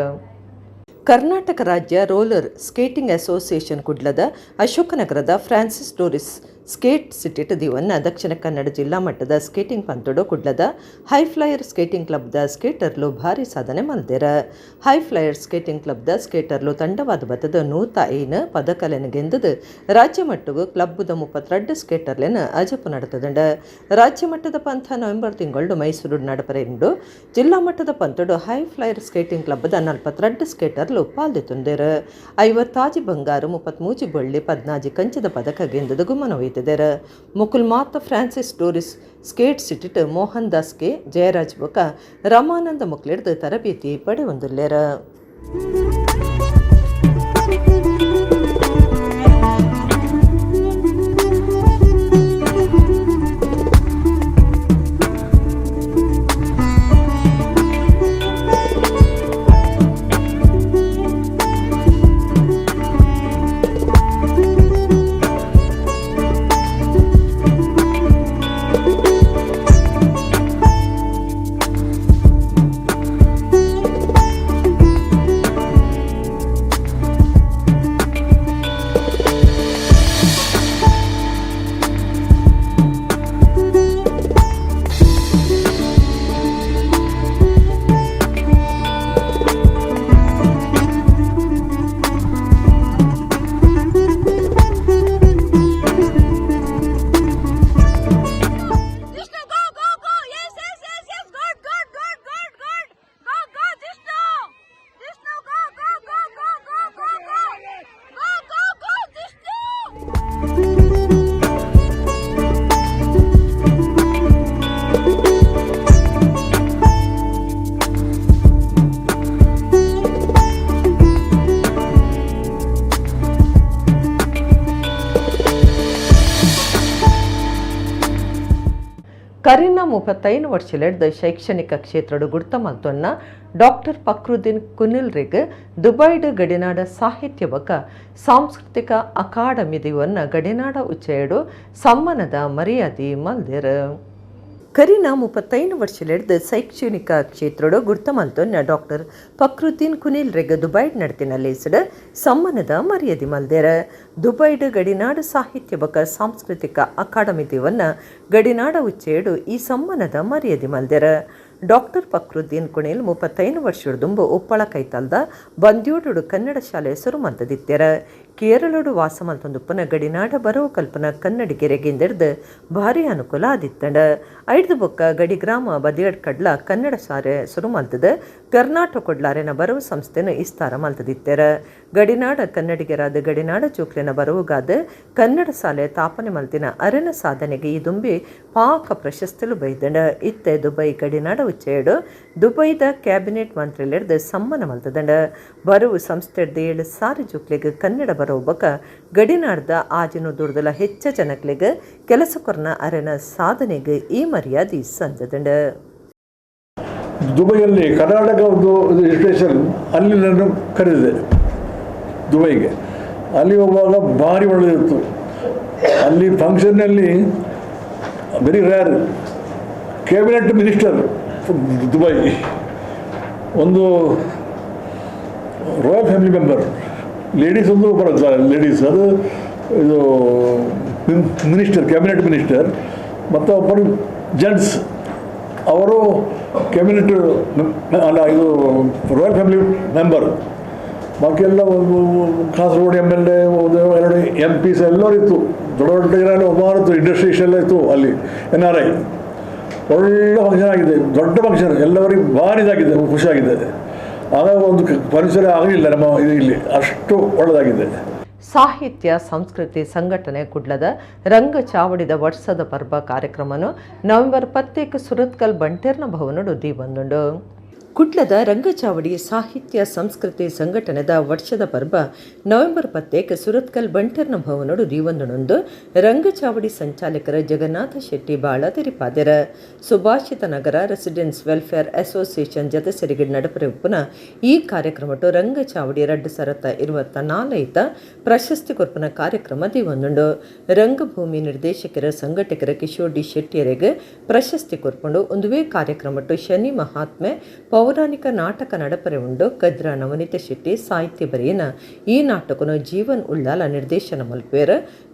ಕರ್ನಾಟಕ ರಾಜ್ಯ ರೋಲರ್ ಸ್ಕೇಟಿಂಗ್ ಅಸೋಸಿಯೇಷನ್ ಕುಡ್ಲದ ಅಶೋಕನಗರದ ಫ್ರಾನ್ಸಿಸ್ ಟೂರಿಸ್ಟ್ ಸ್ಕೇಟ್ ಸಿಟಿಟ್ ದಿವನ್ನ ದಕ್ಷಿಣ ಕನ್ನಡ ಜಿಲ್ಲಾ ಮಟ್ಟದ ಸ್ಕೇಟಿಂಗ್ ಪಂತೊಡು ಕುಡ್ಲದ ಹೈ ಫ್ಲೈಯರ್ ಸ್ಕೇಟಿಂಗ್ ಕ್ಲಬ್ದ ಸ್ಕೇಟರ್ಲು ಭಾರಿ ಸಾಧನೆ ಮಾಡಿದರ. ಹೈ ಫ್ಲೈಯರ್ ಸ್ಕೇಟಿಂಗ್ ಕ್ಲಬ್ದ ಸ್ಕೇಟರ್ಲು ತಂಡವಾದ ಬತ್ತದ 105 ಪದಕಲೆನ ಗೆಂದದು ರಾಜ್ಯ ಮಟ್ಟಗೂ ಕ್ಲಬ್ದ 32 ಸ್ಕೇಟರ್ಲೆನ ಅಜಪು ನಡೆತದಂಡ. ರಾಜ್ಯ ಮಟ್ಟದ ಪಂಥ ನವೆಂಬರ್ ತಿಂಗಳು ಮೈಸೂರು ನಡಪರೆಂಡು ಜಿಲ್ಲಾ ಮಟ್ಟದ ಪಂತೊಡು ಹೈ ಫ್ಲೈಯರ್ ಸ್ಕೇಟಿಂಗ್ ಕ್ಲಬ್ದ 42 ಸ್ಕೇಟರ್ಲು ಪಾಲ್ದೊಂದಿರ. 50 ಬಂಗಾರು 33 ಬೆಳ್ಳಿ 14 ಕಂಚದ ಪದಕ ಗೆಂದದ ಗುಮ್ಮನವೈತೆ. ಮುಕುಲ್ ಮಾತ ಫ್ರಾನ್ಸಿಸ್ ಟೂರಿಸ್ಟ್ ಸ್ಕೇಟ್ ಸಿಟಿಟ್ ಮೋಹನ್ ದಾಸ್ ಕೆ ಜಯರಾಜ್ ಬೊಕ ರಮಾನಂದ ಮುಕ್ಲೆಡ್ದು ತರಬೇತಿ ಪಡೆಯೊಂದುಲ್ಲೇರ. ಕರೀನಾ 35 ವರ್ಷಲೆಡ್ದ ಶೈಕ್ಷಣಿಕ ಕ್ಷೇತ್ರಡು ಗುರ್ತ ಮಲ್ತೊನ್ನ ಡಾಕ್ಟರ್ ಫಕ್ರುದ್ದೀನ್ ಕುನಿಲ್ರಿಗ್ ದುಬೈಡ್ ಗಡಿನಾಡ ಸಾಹಿತ್ಯ ಬಕ ಸಾಂಸ್ಕೃತಿಕ ಅಕಾಡೆಮಿ ದಿವನ್ನ ಗಡಿನಾಡ ಉಚ್ಚೆಯಡು ಸಮ್ಮನದ ಮರ್ಯಾದೆ ಮಲ್ದೆರ್. ಕರೀನಾ 35 ವರ್ಷಲೆಡ್ದ ಶೈಕ್ಷಣಿಕ ಕ್ಷೇತ್ರಡು ಗುರ್ತ ಮಲ್ತೊನ್ನ ಡಾಕ್ಟರ್ ಫಕ್ರುದ್ದೀನ್ ಕುನಿಲ್ರಿಗ್ ದುಬೈಡ್ ನಡತಿನಲ್ಲಿಸಡ ಸಮ್ಮನದ ಮರ್ಯಾದೆ ಮಲ್ದೆರ್. ದುಬೈಡ್ ಗಡಿನಾಡ ಸಾಹಿತ್ಯ ಬಕ ಸಾಂಸ್ಕೃತಿಕ ಅಕಾಡೆಮಿ ದಿವನ್ನ ಗಡಿನಾಡ ಉಚ್ಚೆಯಡು ಈ ಸಮ್ಮನದ ಮರ್ಯಾದೆ ಮಲ್ದೆರ್. ಡಾಕ್ಟರ್ ಫಕ್ರುದ್ದೀನ್ ಕುಣಿಲ್ 35 ವರ್ಷದ ದುಂಬು ಉಪ್ಪಳ ಕೈತಲ್ದ ಬಂದ್ಯೂಡು ಕನ್ನಡ ಶಾಲೆ ಹೆಸರು ಮಂತದಿತ್ತೆರ. ಕೇರಳಡು ವಾಸ ಮಲ್ತೊಂದುಪ್ಪನ ಗಡಿನಾಡ ಬರವು ಕಲ್ಪನ ಕನ್ನಡಿಗೆರೆಗೆಂದೆಡ್ದು ಭಾರಿ ಅನುಕೂಲ ಆದಿತ್ತಂಡ. 5 ಬೊಕ್ಕ ಗಡಿ ಗ್ರಾಮ ಬದಿಯಡ್ ಕಡ್ಲ ಕನ್ನಡ ಶಾಲೆ ಹೆಸರು ಮಲ್ತದ ಕರ್ನಾಟಕ ಕೊಡ್ಲಾರೆನ ಬರವು ಸಂಸ್ಥೆನ ವಿಸ್ತಾರ ಮಲ್ತದಿತ್ತೆರ. ಗಡಿನಾಡ ಕನ್ನಡಿಗರಾದ ಗಡಿನಾಡ ಚೂಕ್ಲಿನ ಬರುವುಗಾದ ಕನ್ನಡ ಶಾಲೆ ತಾಪನೆ ಮಲ್ತಿನ ಅರೆನ ಸಾಧನೆಗೆ ಈ ದುಂಬಿ ಪಾಕ ಪ್ರಶಸ್ತಿಲು ಬೈದಂಡ ಇತ್ತೆ ದುಬೈ ಗಡಿನಾಡ ಉಚ್ಚೇಡು ದುಬೈದ ಕ್ಯಾಬಿನೆಟ್ ಮಂತ್ರಿಲಿಡ್ದು ಸಮ್ಮನ ಮಲ್ತದಂಡ ಬರುವ ಸಂಸ್ಥೆಡ್ದು 7 ಸಾರಿ ಜೂಕ್ಲಿಗೆ ಕನ್ನಡ ಬರೋಬಕ ಗಡಿನಾಡ್ದ ಆಜಿನ ದುಡ್ದಲ ಹೆಚ್ಚ ಜನಕ್ಲಿಗೆ ಕೆಲಸ ಕೊರ್ನ ಅರೆನ ಸಾಧನೆಗೆ ಈ ಮರ್ಯಾದೆ ಸಂದದಂಡ. ದುಬೈಯಲ್ಲಿ ಕರ್ನಾಟಕ ಒಂದು ರಿಜಿಸ್ಟ್ರೇಷನ್ ಅಲ್ಲಿ ನಾನು ಕರೆದಿದೆ ದುಬೈಗೆ. ಅಲ್ಲಿ ಹೋಗುವಾಗ ಭಾರಿ ಒಳ್ಳೆಯದಿತ್ತು. ಅಲ್ಲಿ ಫಂಕ್ಷನ್ನಲ್ಲಿ very rare cabinet minister Dubai, ಒಂದು ರಾಯಲ್ ಫ್ಯಾಮಿಲಿ ಮೆಂಬರ್ ಲೇಡೀಸ್ ಒಂದು ಬರುತ್ತೆ, ಲೇಡೀಸ್ ಅದು ಇದು ಮಿನಿಸ್ಟರ್, ಕ್ಯಾಬಿನೆಟ್ ಮಿನಿಸ್ಟರ್, ಮತ್ತು ಒಬ್ಬರು ಜೆಂಟ್ಸ್ ಅವರು ಕ್ಯಾಬಿನೆಟ್ ಅಲ್ಲ ಇದು ರಾಯಲ್ ಫ್ಯಾಮಿಲಿ ಮೆಂಬರ್. ಬಾಕಿ ಎಲ್ಲ ಒಂದು ಕಾಸರಗೋಡು MLA, 2 MPs ಎಲ್ಲರೂ ಇತ್ತು. ದೊಡ್ಡ ದೊಡ್ಡ ಜನ ಒಬ್ಬರು ಇಂಡಸ್ಟ್ರೀಸ್ ಎಲ್ಲ ಇತ್ತು ಅಲ್ಲಿ. NRI ಒಳ್ಳೆ ಫಂಕ್ಷನ್ ಆಗಿದೆ, ದೊಡ್ಡ ಫಂಕ್ಷನ್, ಎಲ್ಲವರಿಗೂ ಭಾರಿ ಇದಾಗಿದೆ, ಖುಷಿಯಾಗಿದೆ. ಆಗ ಒಂದು ಪರಿಸರ ಆಗಲಿಲ್ಲ ನಮ್ಮ ಇಲ್ಲಿ, ಅಷ್ಟು ಒಳ್ಳೆಯದಾಗಿದೆ. ಸಾಹಿತ್ಯ ಸಂಸ್ಕೃತಿ ಸಂಘಟನೆ ಕುಡ್ಲದ ರಂಗ ಚಾವಡಿದ ವರ್ಷದ ಪರ್ವ ಕಾರ್ಯಕ್ರಮನು ನವೆಂಬರ್ 10 ಸುರತ್ಕಲ್ ಬಂಟೇರ್ನ ಭವನಡು ದೀವಂದುಂಡು. ಕುಡ್ಲದ ರಂಗಚಾವಡಿ ಸಾಹಿತ್ಯ ಸಂಸ್ಕೃತಿ ಸಂಘಟನೆದ ವರ್ಷದ ಪರ್ವ ನವೆಂಬರ್ 10 ಸುರತ್ಕಲ್ ಬಂಟೇರ್ನ ಭವನಡು ದೀವಂದುಂಡು. ರಂಗಚಾವಡಿ ಸಂಚಾಲಕರ ಜಗನ್ನಾಥ ಶೆಟ್ಟಿ ಬಾಳ ತೆರಿಪಾದೆರ. ಸುಭಾಷಿತ ನಗರ ರೆಸಿಡೆನ್ಸ್ ವೆಲ್ಫೇರ್ ಅಸೋಸಿಯೇಷನ್ ಜತೆ ಸೇರಿಗೆ ನಡಪರೆಪ್ಪುನ ಈ ಕಾರ್ಯಕ್ರಮಟು ರಂಗಚಾವಡಿ 2024 ಪ್ರಶಸ್ತಿ ಕೊರ್ಪನ ಕಾರ್ಯಕ್ರಮ ದೀವಂದುಂಡು. ರಂಗಭೂಮಿ ನಿರ್ದೇಶಕರ ಸಂಘಟಕರ ಕಿಶೋರ್ ಡಿ ಶೆಟ್ಟಿಯರಿಗೆ ಪ್ರಶಸ್ತಿ ಕೊರ್ಪುಂಡು. ಒಂದುವೇ ಕಾರ್ಯಕ್ರಮಟು ಶನಿ ಮಹಾತ್ಮೆ ಪೌರಾಣಿಕ ನಾಟಕ ನಡಪರೆ ಉಂಡು. ಕದ್ರ ನವನೀತ ಶೆಟ್ಟಿ ಸಾಹಿತ್ಯ ಬರೆಯನ ಈ ನಾಟಕನು ಜೀವನ್ ಉಳ್ಳಾಲ ನಿರ್ದೇಶನ ಮಲ್ಪೇರ.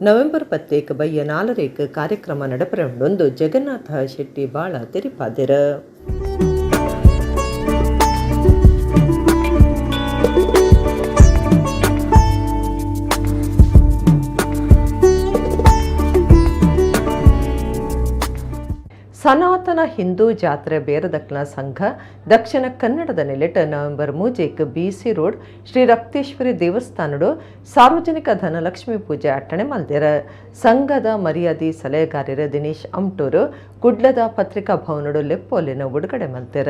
ನವೆಂಬರ್ 10 ಬಯ್ಯ 4 ಕಾರ್ಯಕ್ರಮ ನಡಪರೆ ಉಂಡೊಂದು ಜಗನ್ನಾಥ ಶೆಟ್ಟಿ ಬಾಳ ತೆರಿಪಾದೆರ. ಸನಾತನ ಹಿಂದೂ ಜಾತ್ರೆ ಬೇರದಕ್ಲ ಸಂಘ ದಕ್ಷಿಣ ಕನ್ನಡದ ನೆಲೆಟ್ November 3 BC road Shri Rakteshwari ದೇವಸ್ಥಾನಡು ಸಾರ್ವಜನಿಕ ಧನಲಕ್ಷ್ಮಿ ಪೂಜೆ ಅಟ್ಟಣೆ ಮಲ್ದೇರ. ಸಂಘದ ಮರ್ಯಾದಿ ಸಲಹೆಗಾರರ ದಿನೇಶ್ ಅಮ್ಟೂರು ಕುಡ್ಲದ ಪತ್ರಿಕಾ ಭವನಡು ಲೆಪ್ಪೋಲಿನ ಉಡುಗಡೆ ಮಲ್ತೇರ.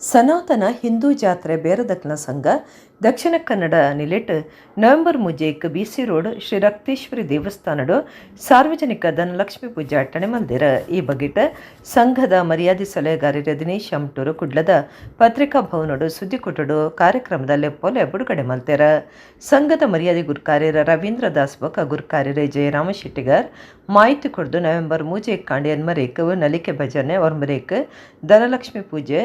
ಸನಾತನ ಹಿಂದೂ ಜಾತ್ರೆ ಬೇರದಕ್ಲ ಸಂಘ ದಕ್ಷಿಣ ಕನ್ನಡ ನಿಲೆಟ್ November 3 BC road Shri Rakteshwari ದೇವಸ್ಥಾನಡು ಸಾರ್ವಜನಿಕ ಧನಲಕ್ಷ್ಮಿ ಪೂಜೆ ಅಟ್ಟಣೆ ಮಲ್ದೇರ. ಈ ಬಗೆಟ್ ಸಂಘದ ಮರ್ಯಾದಿ ಸಲಹೆಗಾರರ ದಿನೇಶ್ ಅಮ್ಟೂರು ಕುಡ್ಲದ ಪತ್ರಿಕಾ ಭವನಡು ಸುದ್ದಿ ಕೊಟ್ಟಡು ಕಾರ್ಯಕ್ರಮದ ಲೆಪ್ಪೋಲೆ ಬಿಡುಗಡೆ ಮಲ್ತೇರ. ಸಂಘದ ಮರ್ಯಾದಿ ಗುರುಕಾರ್ಯರ ರವೀಂದ್ರ ದಾಸ್ ಬೊಕ್ಕ ಗುರುಕಾರ್ಯರ ಜಯರಾಮ ಶೆಟ್ಟಿಗಾರ್ ಮಾಹಿತಿ ಕೊಡ್ದು ನವೆಂಬರ್ 3 ಕಾಂಡಿಯನ್ ಮರೇಕ್ ನಲಿಕೆ ಭಜನೆ ಒರ್ಮರೇಕ್ ಧನಲಕ್ಷ್ಮಿ ಪೂಜೆ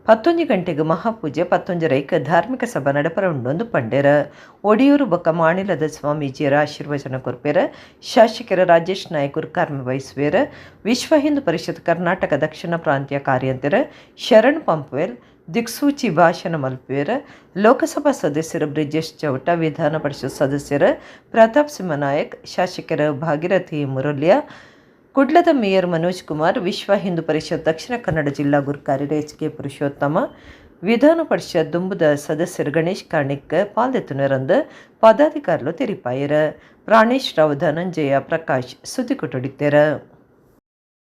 11 ಗಂಟೆಗೆ ಮಹಾಪೂಜೆ 11 ಧಾರ್ಮಿಕ ಸಭಾ ನಡಪರ ಉಂಡೊಂದು ಪಂಡೇರ. ಒಡಿಯೂರು ಬೊಕ್ಕ ಮಾಣಿಲದ ಸ್ವಾಮೀಜಿಯರ ಆಶೀರ್ವಚನ ಕೊರ್ಪೇರ. ಶಾಸಕರ ರಾಜೇಶ್ ನಾಯ್ಕರು ಕಾರ್ಮಿ ವಹಿಸುವೇರ. ವಿಶ್ವ ಹಿಂದೂ ಪರಿಷತ್ ಕರ್ನಾಟಕ ದಕ್ಷಿಣ ಪ್ರಾಂತ್ಯ ಕಾರ್ಯಂತರ ಶರಣ್ ಪಂಪ್ವೇಲ್ ದಿಕ್ಸೂಚಿ ಭಾಷಣ ಮಲ್ಪೇರ. ಲೋಕಸಭಾ ಸದಸ್ಯರ ಬ್ರಿಜೇಶ್ ಚೌಟ, ವಿಧಾನ ಪರಿಷತ್ ಸದಸ್ಯರ ಪ್ರತಾಪ್ ಸಿಂಹನಾಯಕ್, ಶಾಸಕರ ಭಾಗೀರಥಿ ಮುರಳಿಯ, ಕುಡ್ಲದ ಮೇಯರ್ ಮನೋಜ್ ಕುಮಾರ್, ವಿಶ್ವ ಹಿಂದೂ ಪರಿಷತ್ ದಕ್ಷಿಣ ಕನ್ನಡ ಜಿಲ್ಲಾ ಗುರುಕಾರ್ಯರ HK ಪುರುಷೋತ್ತಮ, ವಿಧಾನ ಪರಿಷತ್ ದುಂಬುದ ಸದಸ್ಯರು ಗಣೇಶ್ ಕಾರ್ಣಿಕ್ ಪಾಲ್ದೆತ್ತುನರಂದು ಪದಾಧಿಕಾರಿಗಳು ತೆರಿಪಾಯರ. ಪ್ರಾಣೇಶ್ ರಾವ್, ಧನಂಜಯ, ಪ್ರಕಾಶ್ ಸುದ್ದಿ ಕೊಟ್ಟೊಡಿತೇರ.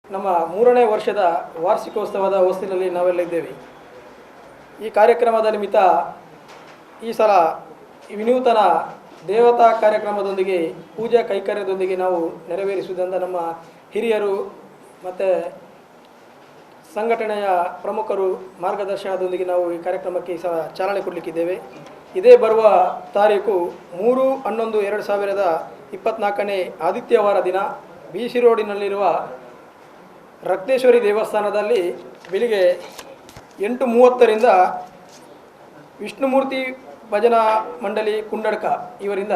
ನಮ್ಮ 3ನೇ ವರ್ಷದ ವಾರ್ಷಿಕೋತ್ಸವದ ಹೊಸ್ತಿಲಲ್ಲಿ ನಾವೆಲ್ಲ ಇದ್ದೇವೆ. ಈ ಕಾರ್ಯಕ್ರಮದ ನಿಮಿತ್ತ ಈ ಸಲ ವಿನೂತನ ದೇವತಾ ಕಾರ್ಯಕ್ರಮದೊಂದಿಗೆ ಪೂಜಾ ಕೈಕರ್ಯದೊಂದಿಗೆ ನಾವು ನೆರವೇರಿಸುವುದರಿಂದ ನಮ್ಮ ಹಿರಿಯರು ಮತ್ತು ಸಂಘಟನೆಯ ಪ್ರಮುಖರು ಮಾರ್ಗದರ್ಶನದೊಂದಿಗೆ ನಾವು ಈ ಕಾರ್ಯಕ್ರಮಕ್ಕೆ ಸಹ ಚಾಲನೆ ಕೊಡಲಿಕ್ಕಿದ್ದೇವೆ. ಇದೇ ಬರುವ ತಾರೀಕು 3/11/2024 ಆದಿತ್ಯವಾರ ದಿನ BC ರೋಡಿನಲ್ಲಿರುವ ರಕ್ತೇಶ್ವರಿ ದೇವಸ್ಥಾನದಲ್ಲಿ ಬೆಳಿಗ್ಗೆ 8:30ರಿಂದ ವಿಷ್ಣುಮೂರ್ತಿ ಭಜನಾ ಮಂಡಳಿ ಕುಂಡಡ್ಕ ಇವರಿಂದ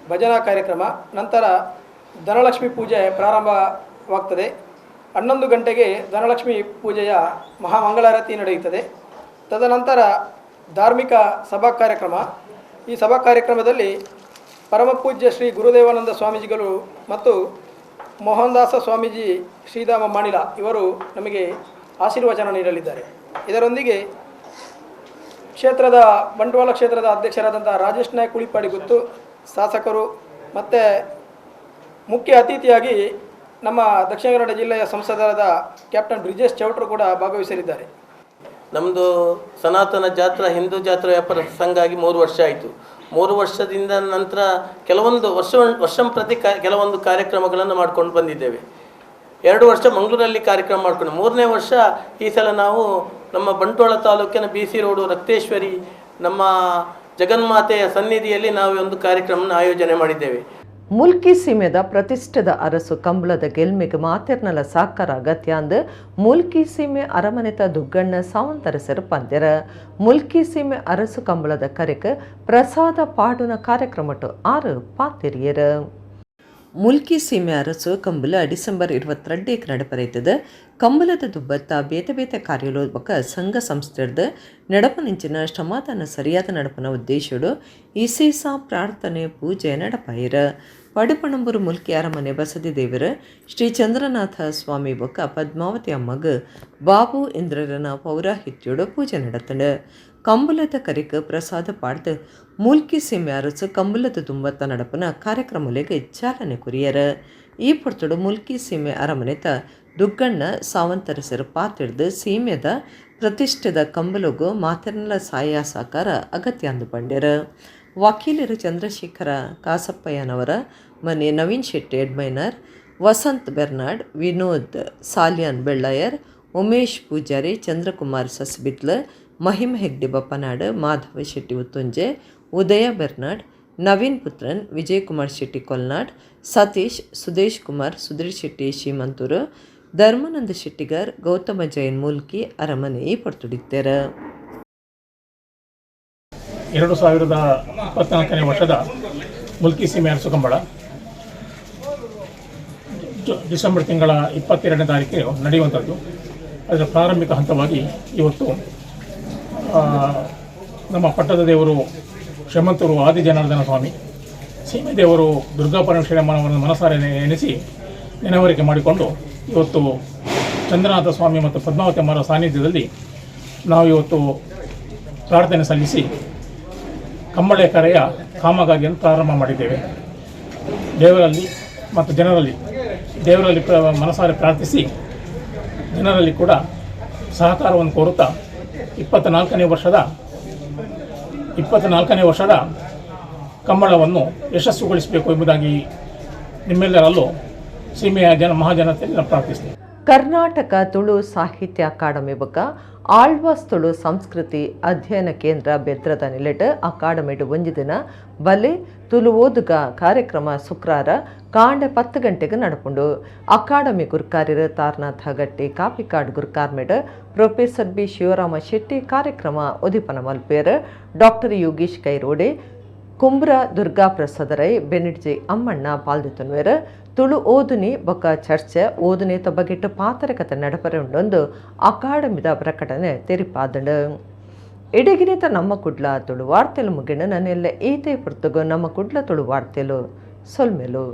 ಭಜನಾ ಕಾರ್ಯಕ್ರಮ, ನಂತರ ಧನಲಕ್ಷ್ಮಿ ಪೂಜೆ ಪ್ರಾರಂಭವಾಗ್ತದೆ. 11 ಗಂಟೆಗೆ ಧನಲಕ್ಷ್ಮಿ ಪೂಜೆಯ ಮಹಾಮಂಗಳಾರತಿ ನಡೆಯುತ್ತದೆ. ತದನಂತರ ಧಾರ್ಮಿಕ ಸಭಾ ಕಾರ್ಯಕ್ರಮ. ಈ ಸಭಾ ಕಾರ್ಯಕ್ರಮದಲ್ಲಿ ಪರಮಪೂಜ್ಯ ಶ್ರೀ ಗುರುದೇವಾನಂದ ಸ್ವಾಮೀಜಿಗಳು ಮತ್ತು ಮೋಹನದಾಸ ಸ್ವಾಮೀಜಿ ಶ್ರೀಧಾಮ ಮಾಣಿಲ ಇವರು ನಮಗೆ ಆಶೀರ್ವಚನ ನೀಡಲಿದ್ದಾರೆ. ಇದರೊಂದಿಗೆ ಕ್ಷೇತ್ರದ ಬಂಟ್ವಾಳ ಕ್ಷೇತ್ರದ ಅಧ್ಯಕ್ಷರಾದಂಥ ರಾಜೇಶ್ ನಾಯ್ಕ ಉಳಿಪಾಡಿ ಗೊತ್ತು ಶಾಸಕರು ಮತ್ತು ಮುಖ್ಯ ಅತಿಥಿಯಾಗಿ ನಮ್ಮ ದಕ್ಷಿಣ ಕನ್ನಡ ಜಿಲ್ಲೆಯ ಸಂಸದರಾದ ಕ್ಯಾಪ್ಟನ್ ಬ್ರಿಜೇಶ್ ಚೌಟ್ರು ಕೂಡ ಭಾಗವಹಿಸಲಿದ್ದಾರೆ. ನಮ್ಮದು ಸನಾತನ ಜಾತ್ರಾ ಹಿಂದೂ ಜಾತ್ರಾ ವ್ಯಾಪಾರ ಸಂಘ ಆಗಿ 3 ವರ್ಷ ಆಯಿತು. 3 ವರ್ಷದಿಂದ ನಂತರ ಕೆಲವೊಂದು ವರ್ಷಂಪ್ರತಿ ಕೆಲವೊಂದು ಕಾರ್ಯಕ್ರಮಗಳನ್ನು ಮಾಡ್ಕೊಂಡು ಬಂದಿದ್ದೇವೆ. 2 ವರ್ಷ ಮಂಗಳೂರಲ್ಲಿ ಕಾರ್ಯಕ್ರಮ ಮಾಡಿಕೊಂಡು 3ನೇ ವರ್ಷ ಈ ಸಲ ನಾವು ನಮ್ಮ ಬಂಟ್ವಾಳ ತಾಲೂಕಿನ BC ರೋಡು ರಕ್ತೇಶ್ವರಿ ನಮ್ಮ ಜಗನ್ಮಾತೆಯ ಸನ್ನಿಧಿಯಲ್ಲಿ ನಾವು ಒಂದು ಕಾರ್ಯಕ್ರಮವನ್ನು ಆಯೋಜನೆ ಮಾಡಿದ್ದೇವೆ. ಮುಲ್ಕಿ ಸೀಮೆದ ಪ್ರತಿಷ್ಠಿತ ಅರಸು ಕಂಬಳದ ಗೆಲ್ಮೆಗೆ ಮಾತೆರ್ನಲ ಸಾಕಾರ ಅಗತ್ಯ ಅಂದು ಮುಲ್ಕಿ ಸೀಮೆ ಅರಮನೆತ ದುಗ್ಗಣ್ಣ ಸಾವಂತರಸರು ಪಂದ್ಯರ ಮುಲ್ಕಿ ಸೀಮೆ ಅರಸು ಕಂಬಳದ ಕರೆಕ್ ಪ್ರಸಾದ ಪಾಡುನ ಕಾರ್ಯಕ್ರಮಟ್ಟು 6 ಪಾತೆರಿಯರ ಮುಲ್ಕಿ ಸೀಮೆ ಅರಸು ಕಂಬಳ ಡಿಸೆಂಬರ್ 22ಕ್ಕೆ ನಡೆಪರೈತದ ಕಂಬಳದ ದುಬ್ಬತ್ತ ಬೇತೆ ಬೇತೆ ಕಾರ್ಯೋದ್ಭಕ ಸಂಘ ಸಂಸ್ಥೆದ ನಡಪನಿಂಚಿನ ಶ್ರಮಾದಾನ ಸರಿಯಾದ ನಡಪನ ಉದ್ದೇಶಡು ಇಸೇಸ ಪ್ರಾರ್ಥನೆ ಪೂಜೆ ನಡಪಾಯಿರ ಪಡುಪಣಂಬೂರು ಮುಲ್ಕಿ ಅರಮನೆ ಬಸದಿ ದೇವರ ಶ್ರೀ ಚಂದ್ರನಾಥ ಸ್ವಾಮಿ ಬೊಕ್ಕ ಪದ್ಮಾವತಿ ಅಮ್ಮಗ ಬಾಬು ಇಂದ್ರರನ ಪೌರಾಹಿತ್ಯೋಡು ಪೂಜೆ ನಡತಂಡ ಕಂಬಳದ ಕರಿಕ ಪ್ರಸಾದ ಪಾಡ್ದು ಮುಲ್ಕಿ ಸೀಮೆ ಅರಸು ಕಂಬಳದ ತುಂಬತ್ತ ನಡಪನ ಕಾರ್ಯಕ್ರಮಗಳಿಗೆ ಚಾಲನೆ ಕುರಿಯರ ಈ ಪೊರ್ತುಡು ಮುಲ್ಕಿ ಸೀಮೆ ಅರಮನೆತ ದುಗ್ಗಣ್ಣ ಸಾವಂತರಸರು ಪಾತಿಡ್ದು ಸೀಮೆದ ಪ್ರತಿಷ್ಠಿತ ಕಂಬಲಗು ಮಾತೆರ್ನಲ ಸಹಾಯ ಸಹಕಾರ ಅಗತ್ಯ ಅಂದು ಪಂಡ್ಯರ ವಕೀಲರು ಚಂದ್ರಶೇಖರ ಕಾಸಪ್ಪಯ್ಯನವರ ಮನೆ ನವೀನ್ ಶೆಟ್ಟಿ ಎಡ್ಮೈನರ್, ವಸಂತ್ ಬೆರ್ನಾಡ್, ವಿನೋದ್ ಸಾಲ್ಯಾನ್ ಬೆಳ್ಳಾಯರ್, ಉಮೇಶ್ ಪೂಜಾರಿ, ಚಂದ್ರಕುಮಾರ್ ಸಸ್ಬಿತ್ಲ, ಮಹಿಮ ಹೆಗ್ಡೆ ಬಪ್ಪನಾಡ್, ಮಾಧವ ಶೆಟ್ಟಿ ಉತ್ತುಂಜೆ, ಉದಯ ಬೆರ್ನಾಡ್, ನವೀನ್ ಪುತ್ರನ್, ವಿಜಯಕುಮಾರ್ ಶೆಟ್ಟಿ ಕೊಲ್ನಾಡ್, ಸತೀಶ್, ಸುದೇಶ್ ಕುಮಾರ್, ಸುಧೀರ್ ಶೆಟ್ಟಿ ಶ್ರೀಮಂತೂರು, ಧರ್ಮಾನಂದ ಶೆಟ್ಟಿಗರ್, ಗೌತಮ ಜೈನ್ ಮುಲ್ಕಿ ಅರಮನೆ ಪೊರ್ತುಡಿದ್ದಾರೆ. 2024ನೇ ವರ್ಷದ ಮುಲ್ಕಿ ಸೀಮೆ ಅರಸು ಕಂಬಳ ಡಿಸೆಂಬರ್ ತಿಂಗಳ 22ನೇ ತಾರೀಕಿಗೆ ನಡೆಯುವಂಥದ್ದು. ಅದರ ಪ್ರಾರಂಭಿಕ ಹಂತವಾಗಿ ಇವತ್ತು ನಮ್ಮ ಪಟ್ಟದ ದೇವರು ಶ್ರೀಮಂತೂರು ಆದಿಜನಾರ್ದನ ಸ್ವಾಮಿ, ಸೀಮೆ ದೇವರು ದುರ್ಗಾ ಪರಮೇಶ್ವರಮ್ಮನವರನ್ನು ಮನಸಾರೆ ಎನಿಸಿ ನೆನವರಿಕೆ ಮಾಡಿಕೊಂಡು ಇವತ್ತು ಚಂದ್ರನಾಥ ಸ್ವಾಮಿ ಮತ್ತು ಪದ್ಮಾವತಿ ಅಮ್ಮರ ಸಾನ್ನಿಧ್ಯದಲ್ಲಿ ನಾವು ಇವತ್ತು ಪ್ರಾರ್ಥನೆ ಸಲ್ಲಿಸಿ ಕಂಬಳ ಕರೆಯ ಕಾಮಗಾರಿಯನ್ನು ಪ್ರಾರಂಭ ಮಾಡಿದ್ದೇವೆ. ದೇವರಲ್ಲಿ ಮತ್ತು ಜನರಲ್ಲಿ ಮನಸಾರೆ ಪ್ರಾರ್ಥಿಸಿ ಜನರಲ್ಲಿ ಕೂಡ ಸಹಕಾರವನ್ನು ಕೋರುತ್ತಾ 24ನೇ ವರ್ಷದ ಕಂಬಳವನ್ನು ಯಶಸ್ಸುಗೊಳಿಸಬೇಕು ಎಂಬುದಾಗಿ ನಿಮ್ಮೆಲ್ಲರಲ್ಲೂ ಸೀಮೆಯ ಮಹಾಜನತೆಯಲ್ಲಿ ಪ್ರಾರ್ಥಿಸ್ತೇವೆ. ಕರ್ನಾಟಕ ತುಳು ಸಾಹಿತ್ಯ ಅಕಾಡೆಮಿ ಬೊಕ್ಕ ಆಳ್ವಾಸ್ ತುಳು ಸಂಸ್ಕೃತಿ ಅಧ್ಯಯನ ಕೇಂದ್ರ ಬೆದ್ರದ ನಿಲೆಟ್ ಅಕಾಡೆಮಿಡ್ ಒಂಜಿ ದಿನ ಬಲೆ ತುಳು ಓದುಗ ಕಾರ್ಯಕ್ರಮ ಶುಕ್ರವಾರ ಕಾಂಡೆ 10 ಗಂಟೆಗೆ ನಡಪುಂಡು. ಅಕಾಡೆಮಿ ಗುರ್ಕಾರ್ಯರು ತಾರನಾಥ ಗಟ್ಟಿ, ಕಾಪಿಕಾಡ್ ಗುರ್ಕಾರ್ಮೆಡ್ ಪ್ರೊಫೆಸರ್ ಬಿ ಶಿವರಾಮ ಶೆಟ್ಟಿ ಕಾರ್ಯಕ್ರಮ ಉದಿಪನ ಮಲ್ಪೇರ್, ಡಾಕ್ಟರ್ ಯೋಗೀಶ್ ಕೈರೋಡೆ, ಕುಂಬ್ರ ದುರ್ಗಾ ಪ್ರಸಾದ ರೈ, ಬೆನಿಡ್ಜಿ ಅಮ್ಮಣ್ಣ ಪಾಲ್ದಿತುನ್ವೇರ್ ತುಳು ಓದುನಿ ಬೊಕ್ಕ ಚರ್ಚೆ ಓದುನೇತ ಬಗೆಟ್ ಪಾತರಕತೆ ನಡಪರೆ ಉಂಡೊಂದು ಅಕಾಡೆಮಿದ ಪ್ರಕಟಣೆ ತೆರಿಪಾದಂಡು. ಇಡಗಿನಿತ ನಮ್ಮ ಕುಡ್ಲ ತುಳು ವಾರ್ತೆಲು ಮುಗಿನ ನನ್ನೆಲ್ಲ ಈತೆ ಪುರ್ತಗು ನಮ್ಮ ಕುಡ್ಲ ತುಳು ವಾರ್ತೆಲು ಸೊಲ್ಮೆಲು.